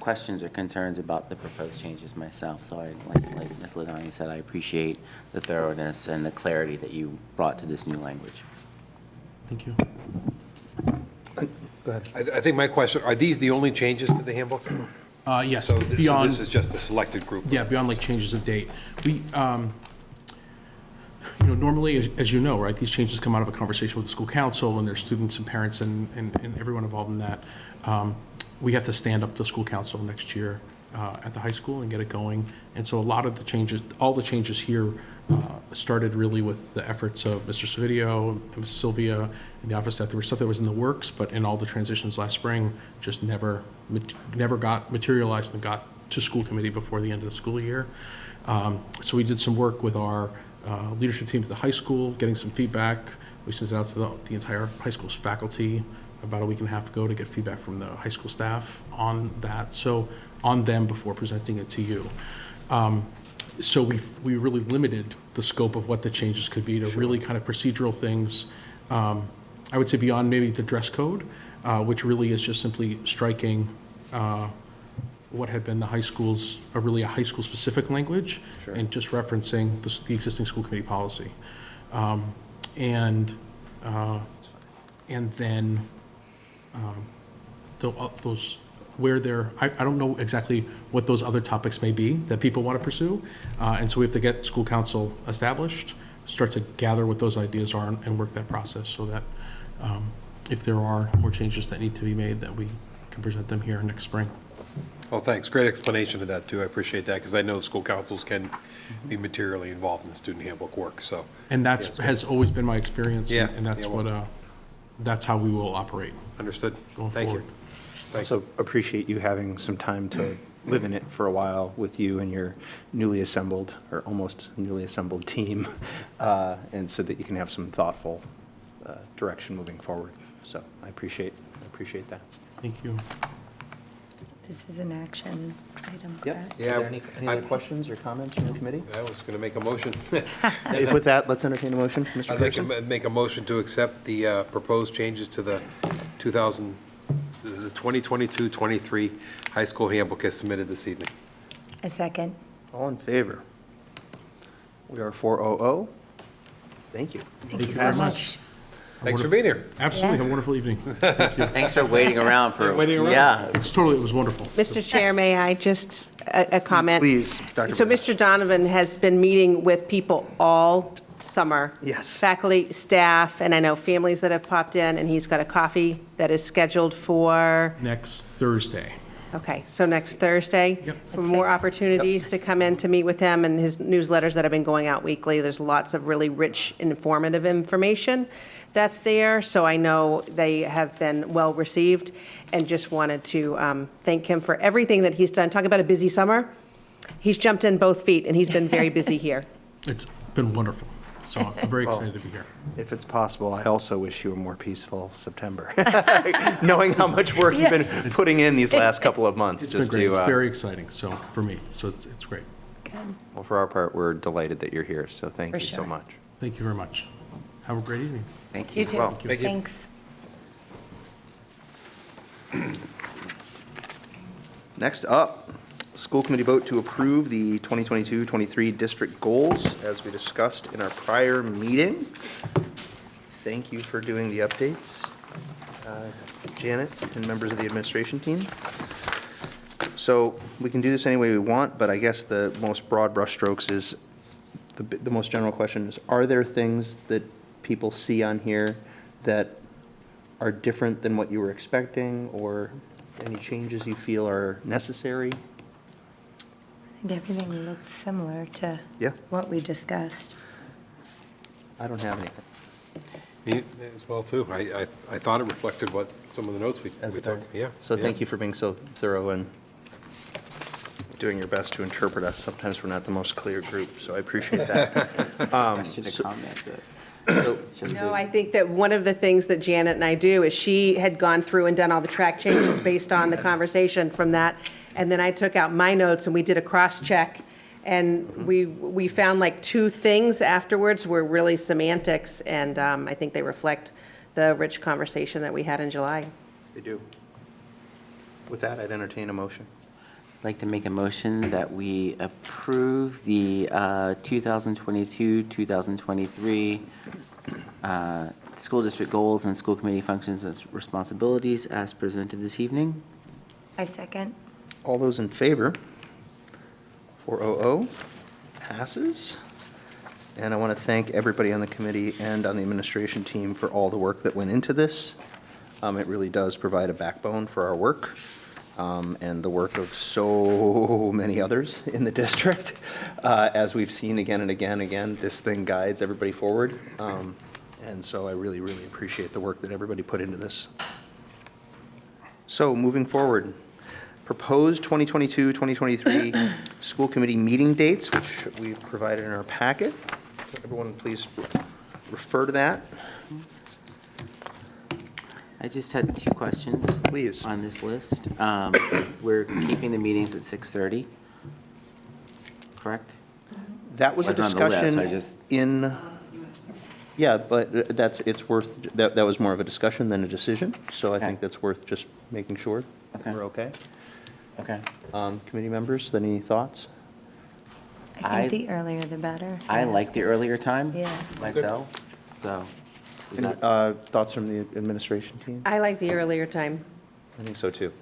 questions or concerns about the proposed changes myself, so like Ms. Ladani said, I appreciate the thoroughness and the clarity that you brought to this new language. Thank you. Go ahead. I think my question, are these the only changes to the handbook? Yes, So beyond. this is just a selected group? Yeah, beyond like changes of date. We, normally, as you know, right, these changes come out of a conversation with the school council and their students and parents and everyone involved in that. We have to stand up the school council next year at the high school and get it going. And so a lot of the changes, all the changes here started really with the efforts of Mr. Savidio and Ms. Sylvia and the office staff. There was stuff that was in the works, but in all the transitions last spring, just never got materialized and got to school committee before the end of the school year. So we did some work with our leadership team at the high school, getting some feedback. We sent it out to the entire high school's faculty about a week and a half ago to get feedback from the high school staff on that, so on them before presenting it to you. So we really limited the scope of what the changes could be to really kind of procedural things. I would say beyond maybe the dress code, which really is just simply striking what had been the high school's, really a high school specific language, and just referencing the existing school committee policy. And then those where they're, I don't know exactly what those other topics may be that people want to pursue. And so we have to get school council established, start to gather what those ideas are and work that process so that if there are more changes that need to be made, that we can present them here next spring. Well, thanks. Great explanation of that, too. I appreciate that, because I know school councils can be materially involved in the student handbook work, so. And that's has always been my experience, Yeah. and that's Yeah, that's how we will operate. Understood. Going Thank forward. you. Thanks. Also appreciate you having some time to live in it for a while with you and your newly assembled, or almost newly assembled team, and so that you can have some thoughtful direction moving forward. So I appreciate that. Thank you. This is an action item, Yep. correct? Yeah. Are there any other questions or comments from the committee? I was going to make a motion. If with that, let's entertain a motion, Mr. I'd like Pearson. to make a motion to accept the proposed changes to the 2022-23 high school handbook as submitted this evening. A second. All in favor? We are 400. Thank you. Thank you so much. Thanks for being here. Absolutely. Yeah. Have a wonderful evening. Thank you. Thanks for waiting around for, Waiting around. yeah. It was wonderful. Mr. Chair, may I just, a comment? Please, Dr. So Burns. Mr. Donovan has been meeting with people all summer. Yes. Faculty, staff, and I know families that have popped in, and he's got a coffee that is scheduled for, Next Thursday. okay, so next Thursday? Yep. For more At 6. opportunities to come in to meet with him and his newsletters that have been going out weekly. There's lots of really rich, informative information that's there, so I know they have been well-received, and just wanted to thank him for everything that he's done. Talk about a busy summer. He's jumped in both feet, and he's been very busy here. It's been wonderful. So I'm very excited to be here. If it's possible, I also wish you a more peaceful September, knowing how much work you've been putting in these last couple of months. It's been great. It's very exciting, so, for me, so it's great. Good. Well, for our part, we're delighted that you're here, so thank For you so sure. much. Thank you very much. Have a great evening. Thank you. You too. Well, Thank you. Thanks. Next up, school committee vote to approve the 2022-23 district goals as we discussed in our prior meeting. Thank you for doing the updates, Janet and members of the administration team. So we can do this any way we want, but I guess the most broad brushstrokes is, the most general question is, are there things that people see on here that are different than what you were expecting, or any changes you feel are necessary? I think everything looks similar to Yeah. what we discussed. I don't have anything. Me as well, too. I thought it reflected what some of the notes we As it took. does. Yeah. So thank you for being so thorough and doing your best to interpret us. Sometimes we're not the most clear group, so I appreciate that. I should have commented. No, I think that one of the things that Janet and I do is she had gone through and done all the track changes based on the conversation from that. And then I took out my notes and we did a cross-check. And we found like two things afterwards were really semantics. And I think they reflect the rich conversation that we had in July. They do. With that, I'd entertain a motion. I'd like to make a motion that we approve the 2022-2023 school district goals and school committee functions and responsibilities as presented this evening. I second. All those in favor? 400 passes. And I want to thank everybody on the committee and on the administration team for all the work that went into this. It really does provide a backbone for our work. And the work of so many others in the district. As we've seen again and again, this thing guides everybody forward. And so I really, really appreciate the work that everybody put into this. So moving forward, proposed 2022-2023 school committee meeting dates, which we've provided in our packet. Everyone please refer to that. I just had two questions. Please. On this list. We're keeping the meetings at 6:30, correct? That was a Wasn't on the list, I discussion just- in, yeah, but it's worth, that was more of a discussion than a decision, so I think Okay. that's worth just making sure Okay. we're okay. Okay. Committee members, any thoughts? I think the earlier the better. I Yes. like the earlier time Yeah. myself, so. is Any, that- thoughts from the administration team? I like the earlier time. I think so too.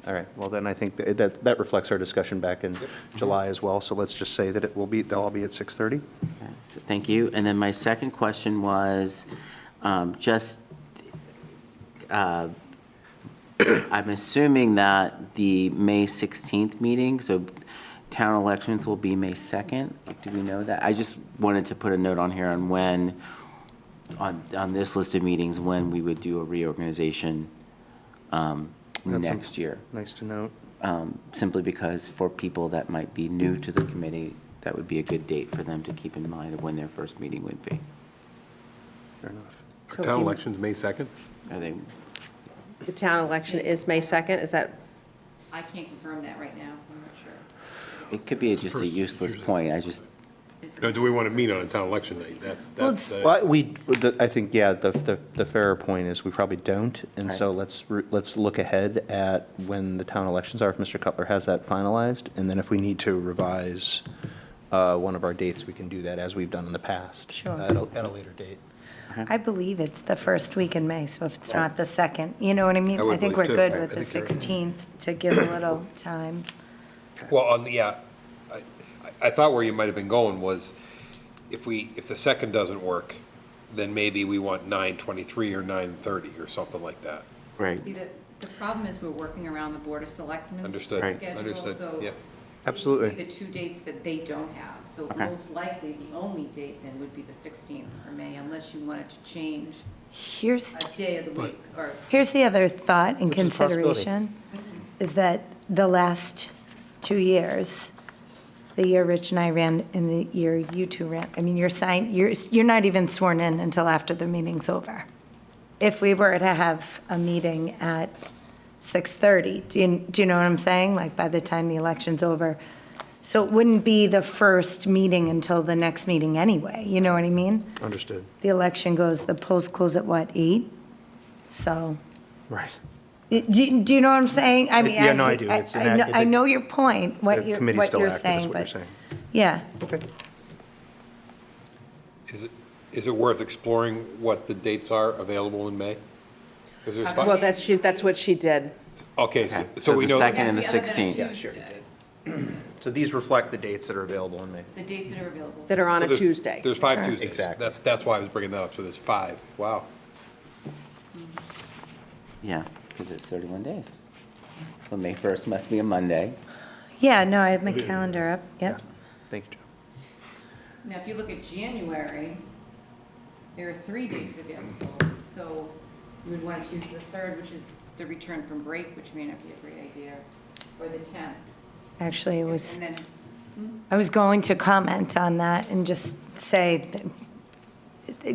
All right, well then I think that reflects our discussion back in July as well, so let's just say that they'll all be at 6:30. Okay, so thank you. And then my second question was, I'm assuming that the May 16th meeting, so town elections will be May 2nd. Do we know that? I just wanted to put a note on here on when, on this list of meetings, when we would do a reorganization next year. Nice to note. Simply because for people that might be new to the committee, that would be a good date for them to keep in mind of when their first meeting would be. Fair enough. So Town in- elections, May 2nd? Are they, The town election is May 2nd, is that? I can't confirm that right now, I'm not sure. it could be just a useless point. I just, No, do we want to meet on a town election night? That's the. Well, I think, yeah, the fairer point is we probably don't, and so let's look ahead at when the town elections are, if Mr. Cutler has that finalized, and then if we need to revise one of our dates, we can do that as we've done in the past. Sure. At a later date. I believe it's the first week in May, so if it's not the second, you know what I mean? I would I think we're believe, too. good with I the think you're- 16th to give a little time. Well, I thought where you might have been going was if the second doesn't work, then maybe we want 9:23 or 9:30 or something like that. right. See, the problem is we're working around the Board of Selectmen's Understood. Right. schedule, Understood. so Yep. Absolutely. it would be the two dates that they don't have. So Okay. most likely, the only date then would be the 16th for May, unless you wanted to change Here's, a day of the week, or here's the other thought and Which is a possibility. consideration, is that the last 2 years, the year Rich and I ran and the year you two ran, I mean, you're not even sworn in until after the meeting's over. If we were to have a meeting at 6:30, do you know what I'm saying? Like, by the time the election's over. So it wouldn't be the first meeting until the next meeting anyway, you know what I mean? Understood. The election goes, the polls close at what, 8? So, Right. do you know what I'm saying? I mean, Yeah, no, I do. It's an act- I know your point, The what you're committee's still active, is saying, what you're but, saying. yeah. Okay. Is it worth exploring what the dates are available in May? Because there's five. Well, that's what she did. Okay, so we the know. second and the Every other than 16th. Yeah, sure. So these reflect the dates that are available in May. The dates that are available. That are on So a there's- Tuesday. There's 5 Tuesdays. Exactly. That's why I was bringing that up, so there's 5. Wow. Yeah, because it's 31 days. So May 1st must be a Monday. Yeah, no, I have my calendar up, yep. Thank you, Joe. Now, if you look at January, there are 3 dates available. So you would want to choose the 3rd, which is the return from break, which may not be a great idea, or the 10th. Actually, it was, And then, I was going to comment on that and just say,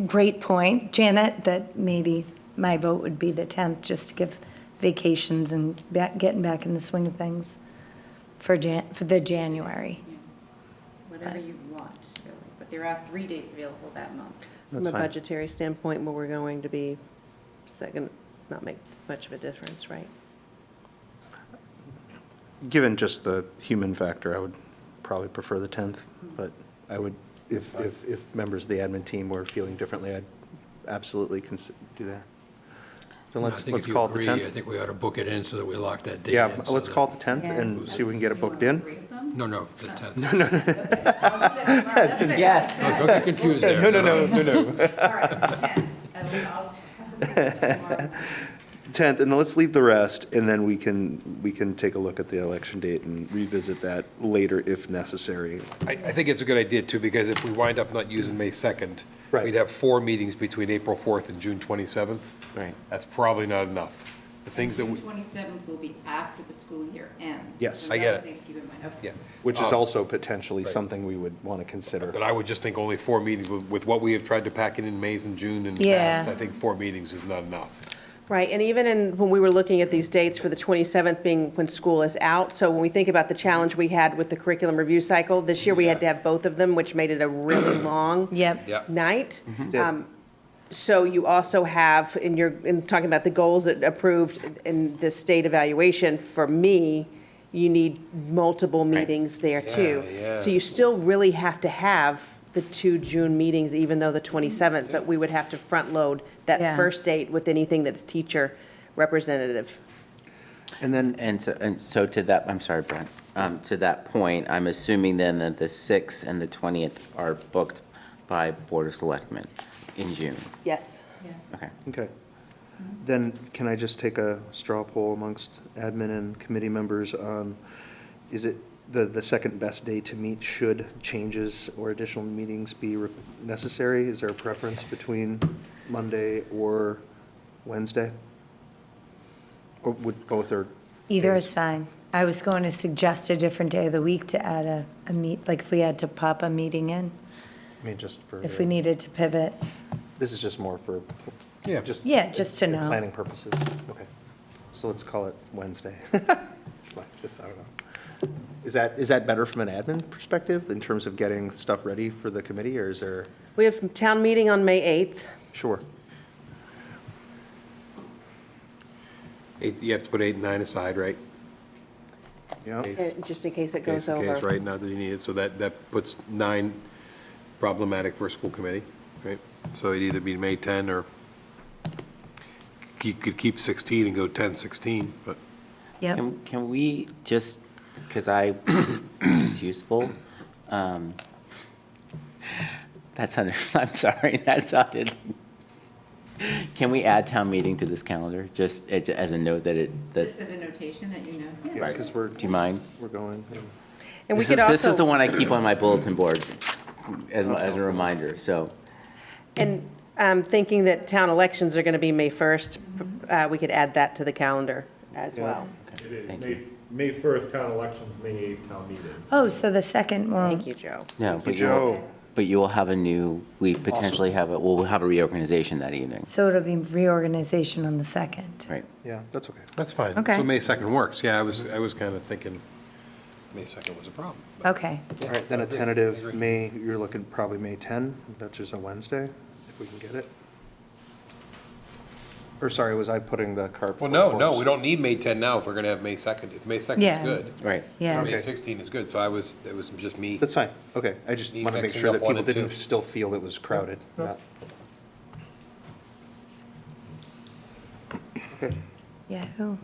great point, Janet, that maybe my vote would be the 10th, just to give vacations and getting back in the swing of things for the January. whatever you want, really. But there are 3 dates available that month. From That's a fine. budgetary standpoint, where we're going to be, second, not make much of a difference, right? Given just the human factor, I would probably prefer the 10th, but I would, if members of the admin team were feeling differently, I'd absolutely do that. Then I let's think if you call it the agree, I 10th. think we ought to book it in so that we lock that date in. Yeah, so let's that- call it the 10th Yeah. and see if we can get it booked in. 3 of them? No, the 10th. Yes. Don't get confused there. No. All right, the 10th. I'll 10th, and then let's leave the rest, and then we can take a look at the election date and revisit that later if necessary. I think it's a good idea, too, because if we wind up not using May 2nd, Right. we'd have 4 meetings between April 4th and June 27th. Right. That's probably not enough. The things that June we, 27th will be after the school year ends. Yes. So I get another it. thing to keep in mind. yeah. Which is Um, also potentially right. something we would want to consider. But I would just think only 4 meetings, with what we have tried to pack in Mays and June in the Yeah. past, I think 4 meetings is not enough. Right, and even when we were looking at these dates for the 27th being when school is out, so when we think about the challenge we had with the curriculum review cycle, this year we had to have both of them, which made it a really long Yep. Yep. night. Did. So you also have, in talking about the goals that approved in the state evaluation, for me, you need multiple meetings there too. yeah. So you still really have to have the 2 June meetings, even though the 27th, but we would have to front load that Yeah. first date with anything that's teacher representative. And then, And so to that, I'm sorry, Brent, to that point, I'm assuming then that the 6th and the 20th are booked by Board of Selectmen in June. Yes. Okay. okay. Then can I just take a straw poll amongst admin and committee members? Is it the second best day to meet should changes or additional meetings be necessary? Is there a preference between Monday or Wednesday? Or would both or? Either days? is fine. I was going to suggest a different day of the week to add a meet, like if we had to pop a meeting in, I mean, just for. if we needed to pivot. This is just more for. Yeah. Just. Yeah, just to know. Planning purposes. Okay. So let's call it Wednesday. Just, I don't know. Is that better from an admin perspective in terms of getting stuff ready for the committee, or is there? We have town meeting on May 8th. Sure. 8, you have to put 8 and 9 aside, right? Yeah. Just in case it Case goes in over. case, right, not that you need it, so that puts 9 problematic for a school committee, right? So it'd either be May 10 or you could keep 16 and go 10, 16, but. Yep. Can we just, because it's useful, that's, I'm sorry, that sounded, can we add town meeting to this calendar, just as a note that Just as a notation that you know. Yeah, because we're. do you mind? We're going. And we This could is- This is the also, one I keep on my bulletin board as a reminder, so. and thinking that town elections are going to be May 1st, we could add that to the calendar as well. It is Thank May 1st town elections, May 8th town meeting. Oh, so the second one. Thank you, Joe. No, you, Joe. but you will have a new, we potentially we'll have a reorganization that evening, So it'll be reorganization on the second. right? Yeah, that's okay. That's fine. Okay. So May 2nd works, yeah, I was kind of thinking May 2nd was a problem. Okay. All right, then a tentative May, you're looking probably May 10, that's just a Wednesday, if we can get it. Or sorry, was I putting the cart? Well, before no, horse? we don't need May 10 now if we're going to have May 2nd. If May 2nd is Yeah. good. Right. Yeah. May Okay. 16 is good, so it was just me. That's fine, okay, I just Need want to make mixing sure up that one people and didn't two. still feel it was crowded. No. Okay. Yahoo.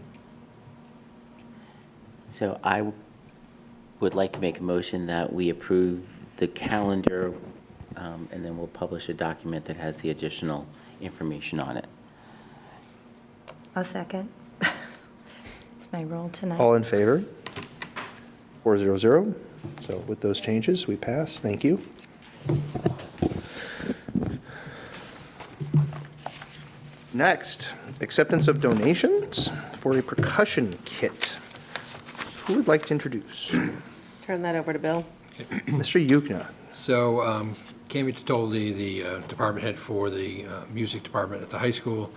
So I would like to make a motion that we approve the calendar, and then we'll publish a document that has the additional information on it. I'll second. It's my role tonight. All in favor? 400. So with those changes, we pass. Thank you. Next, acceptance of donations for a percussion kit. Who would like to introduce? Turn that over to Bill. Mr. Yukna. So Cami Totoli, the department head for the music department at the high school,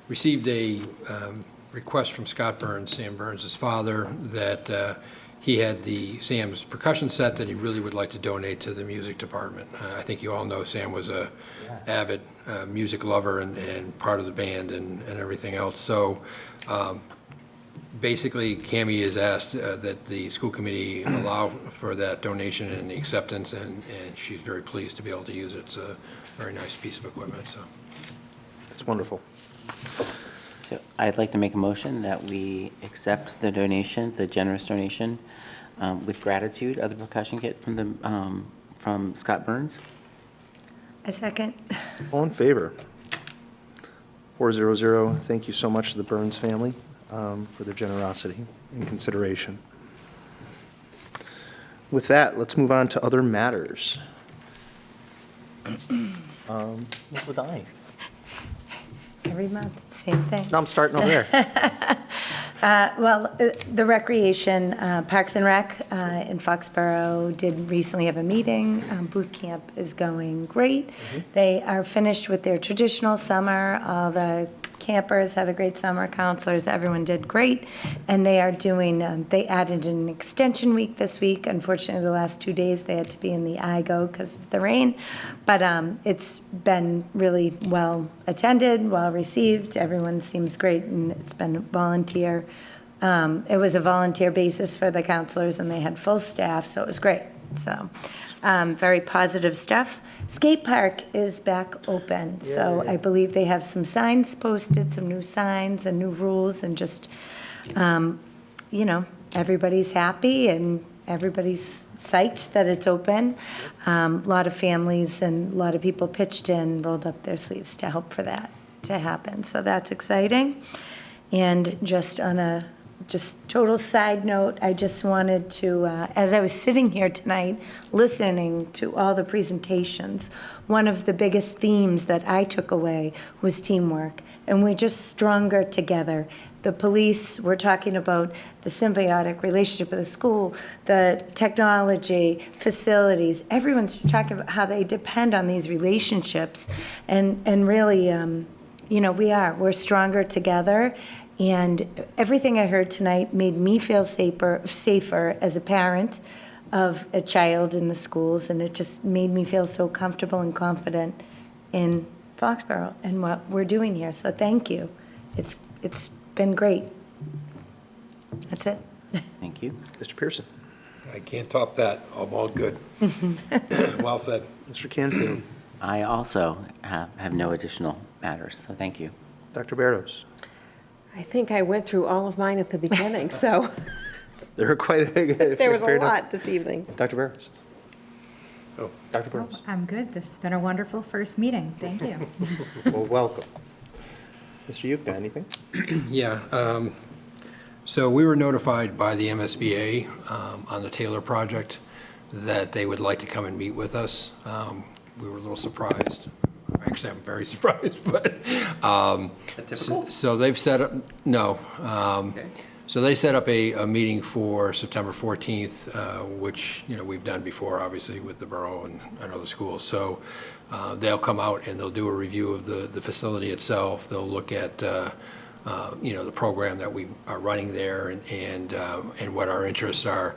received a request from Scott Burns, Sam Burns' father, that he had Sam's percussion set that he really would like to donate to the music department. I think you all know Sam was a avid music lover and part of the band and everything else. So basically, Cami has asked that the school committee allow for that donation and the acceptance, and she's very pleased to be able to use it. It's a very nice piece of equipment, so. That's wonderful. So I'd like to make a motion that we accept the donation, the generous donation, with gratitude of the percussion kit from Scott Burns. A second. All in favor? 400. Thank you so much to the Burns family for their generosity and consideration. With that, let's move on to other matters. What would I? Every month, same thing. No, I'm starting over there. The Recreation, Parks and Rec in Foxborough did recently have a meeting. Booth camp is going great. They are finished with their traditional summer. All the campers had a great summer, counselors, everyone did great. And they are doing, they added an extension week this week. Unfortunately, the last 2 days, they had to be in the IGO because of the rain. But it's been really well attended, well received. Everyone seems great, and it's been volunteer. It was a volunteer basis for the counselors, and they had full staff, so it was great. So very positive stuff. Skate park is back open, so I believe they have some signs posted, some new signs and new rules, and just, everybody's happy and everybody's psyched that it's open. A lot of families and a lot of people pitched in, rolled up their sleeves to help for that to happen, so that's exciting. And just on a total side note, I just wanted to, as I was sitting here tonight, listening to all the presentations, one of the biggest themes that I took away was teamwork, and we're just stronger together. The police, we're talking about the symbiotic relationship with the school, the technology, facilities, everyone's just talking about how they depend on these relationships, and really, we're stronger together. And everything I heard tonight made me feel safer as a parent of a child in the schools, and it just made me feel so comfortable and confident in Foxborough and what we're doing here. So thank you. It's been great. That's it. Thank you. Mr. Pearson. I can't top that. I'm all good. Well said. Mr. Canfield. I also have no additional matters, so thank you. Dr. Barros. I think I went through all of mine at the beginning, so There were quite a there was a fair enough. lot this evening. Dr. Barros. Oh, Dr. Barros. I'm good. This has been a wonderful first meeting. Thank you. Well, welcome. Mr. Yukna, anything? Yeah, so we were notified by the MSBA on the Taylor project that they would like to come and meet with us. We were a little surprised. Actually, I'm very surprised, but, so they've set up, no. So they set up a meeting for September 14th, which, we've done before, obviously, with the borough and other schools. So they'll come out and they'll do a review of the facility itself. They'll look at the program that we are running there and what our interests are.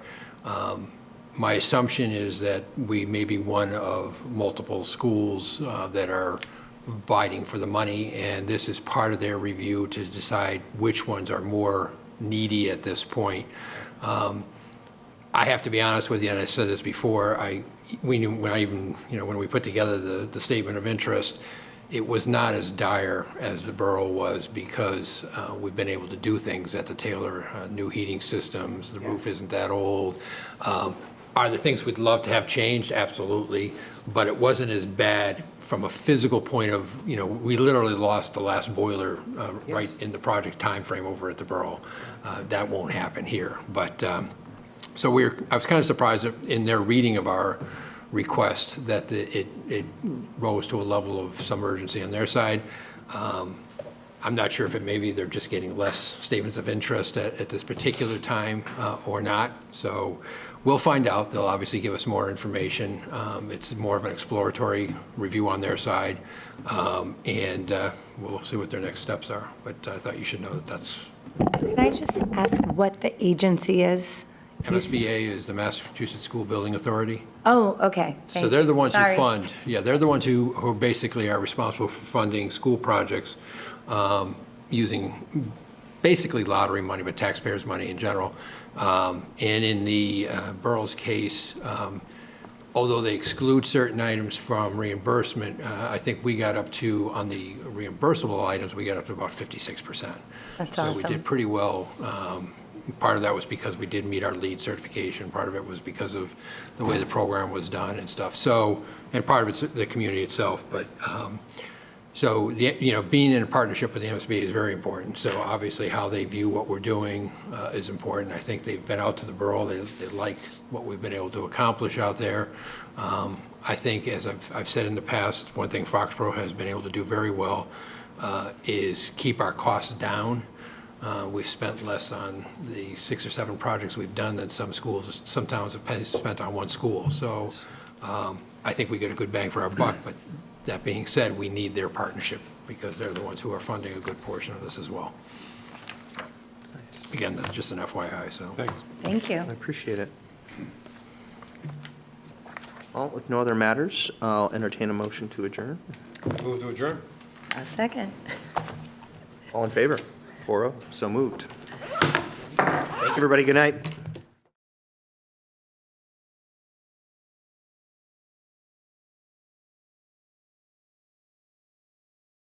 My assumption is that we may be one of multiple schools that are bidding for the money, and this is part of their review to decide which ones are more needy at this point. I have to be honest with you, and I said this before, when we put together the statement of interest, it was not as dire as the borough was because we've been able to do things at the Taylor, new heating systems, the roof isn't that old. Are there things we'd love to have changed? Absolutely, but it wasn't as bad from a physical point of, we literally lost the last boiler right in the project timeframe over at the borough. That won't happen here, but so I was kind of surprised that in their reading of our request that it rose to a level of some urgency on their side. I'm not sure if maybe they're just getting less statements of interest at this particular time or not. So we'll find out. They'll obviously give us more information. It's more of an exploratory review on their side, and we'll see what their next steps are. But I thought you should know that that's. Can I just ask what the agency is? MSBA is the Massachusetts School Building Authority. Oh, okay. So they're the ones who Sorry. fund, they're the ones who basically are responsible for funding school projects using basically lottery money, but taxpayers' money in general. And in the borough's case, although they exclude certain items from reimbursement, I think we got up to, on the reimbursable items, we got up to about 56%. That's so awesome. we did pretty well. Part of that was because we did meet our LEED certification. Part of it was because of the way the program was done and stuff. So, and part of it's the community itself. But so being in a partnership with the MSBA is very important. So obviously, how they view what we're doing is important. I think they've been out to the borough. They like what we've been able to accomplish out there. I think, as I've said in the past, one thing Foxborough has been able to do very well is keep our costs down. We've spent less on the 6 or 7 projects we've done than some towns have spent on one school. So I think we get a good bang for our buck. But that being said, we need their partnership because they're the ones who are funding a good portion of this as well. Again, that's just an FYI. So thanks. Thank you. I appreciate it. Well, with no other matters, I'll entertain a motion to adjourn. Move to adjourn. A second. All in favor? 4-0, so moved. Thank you, everybody. Good night.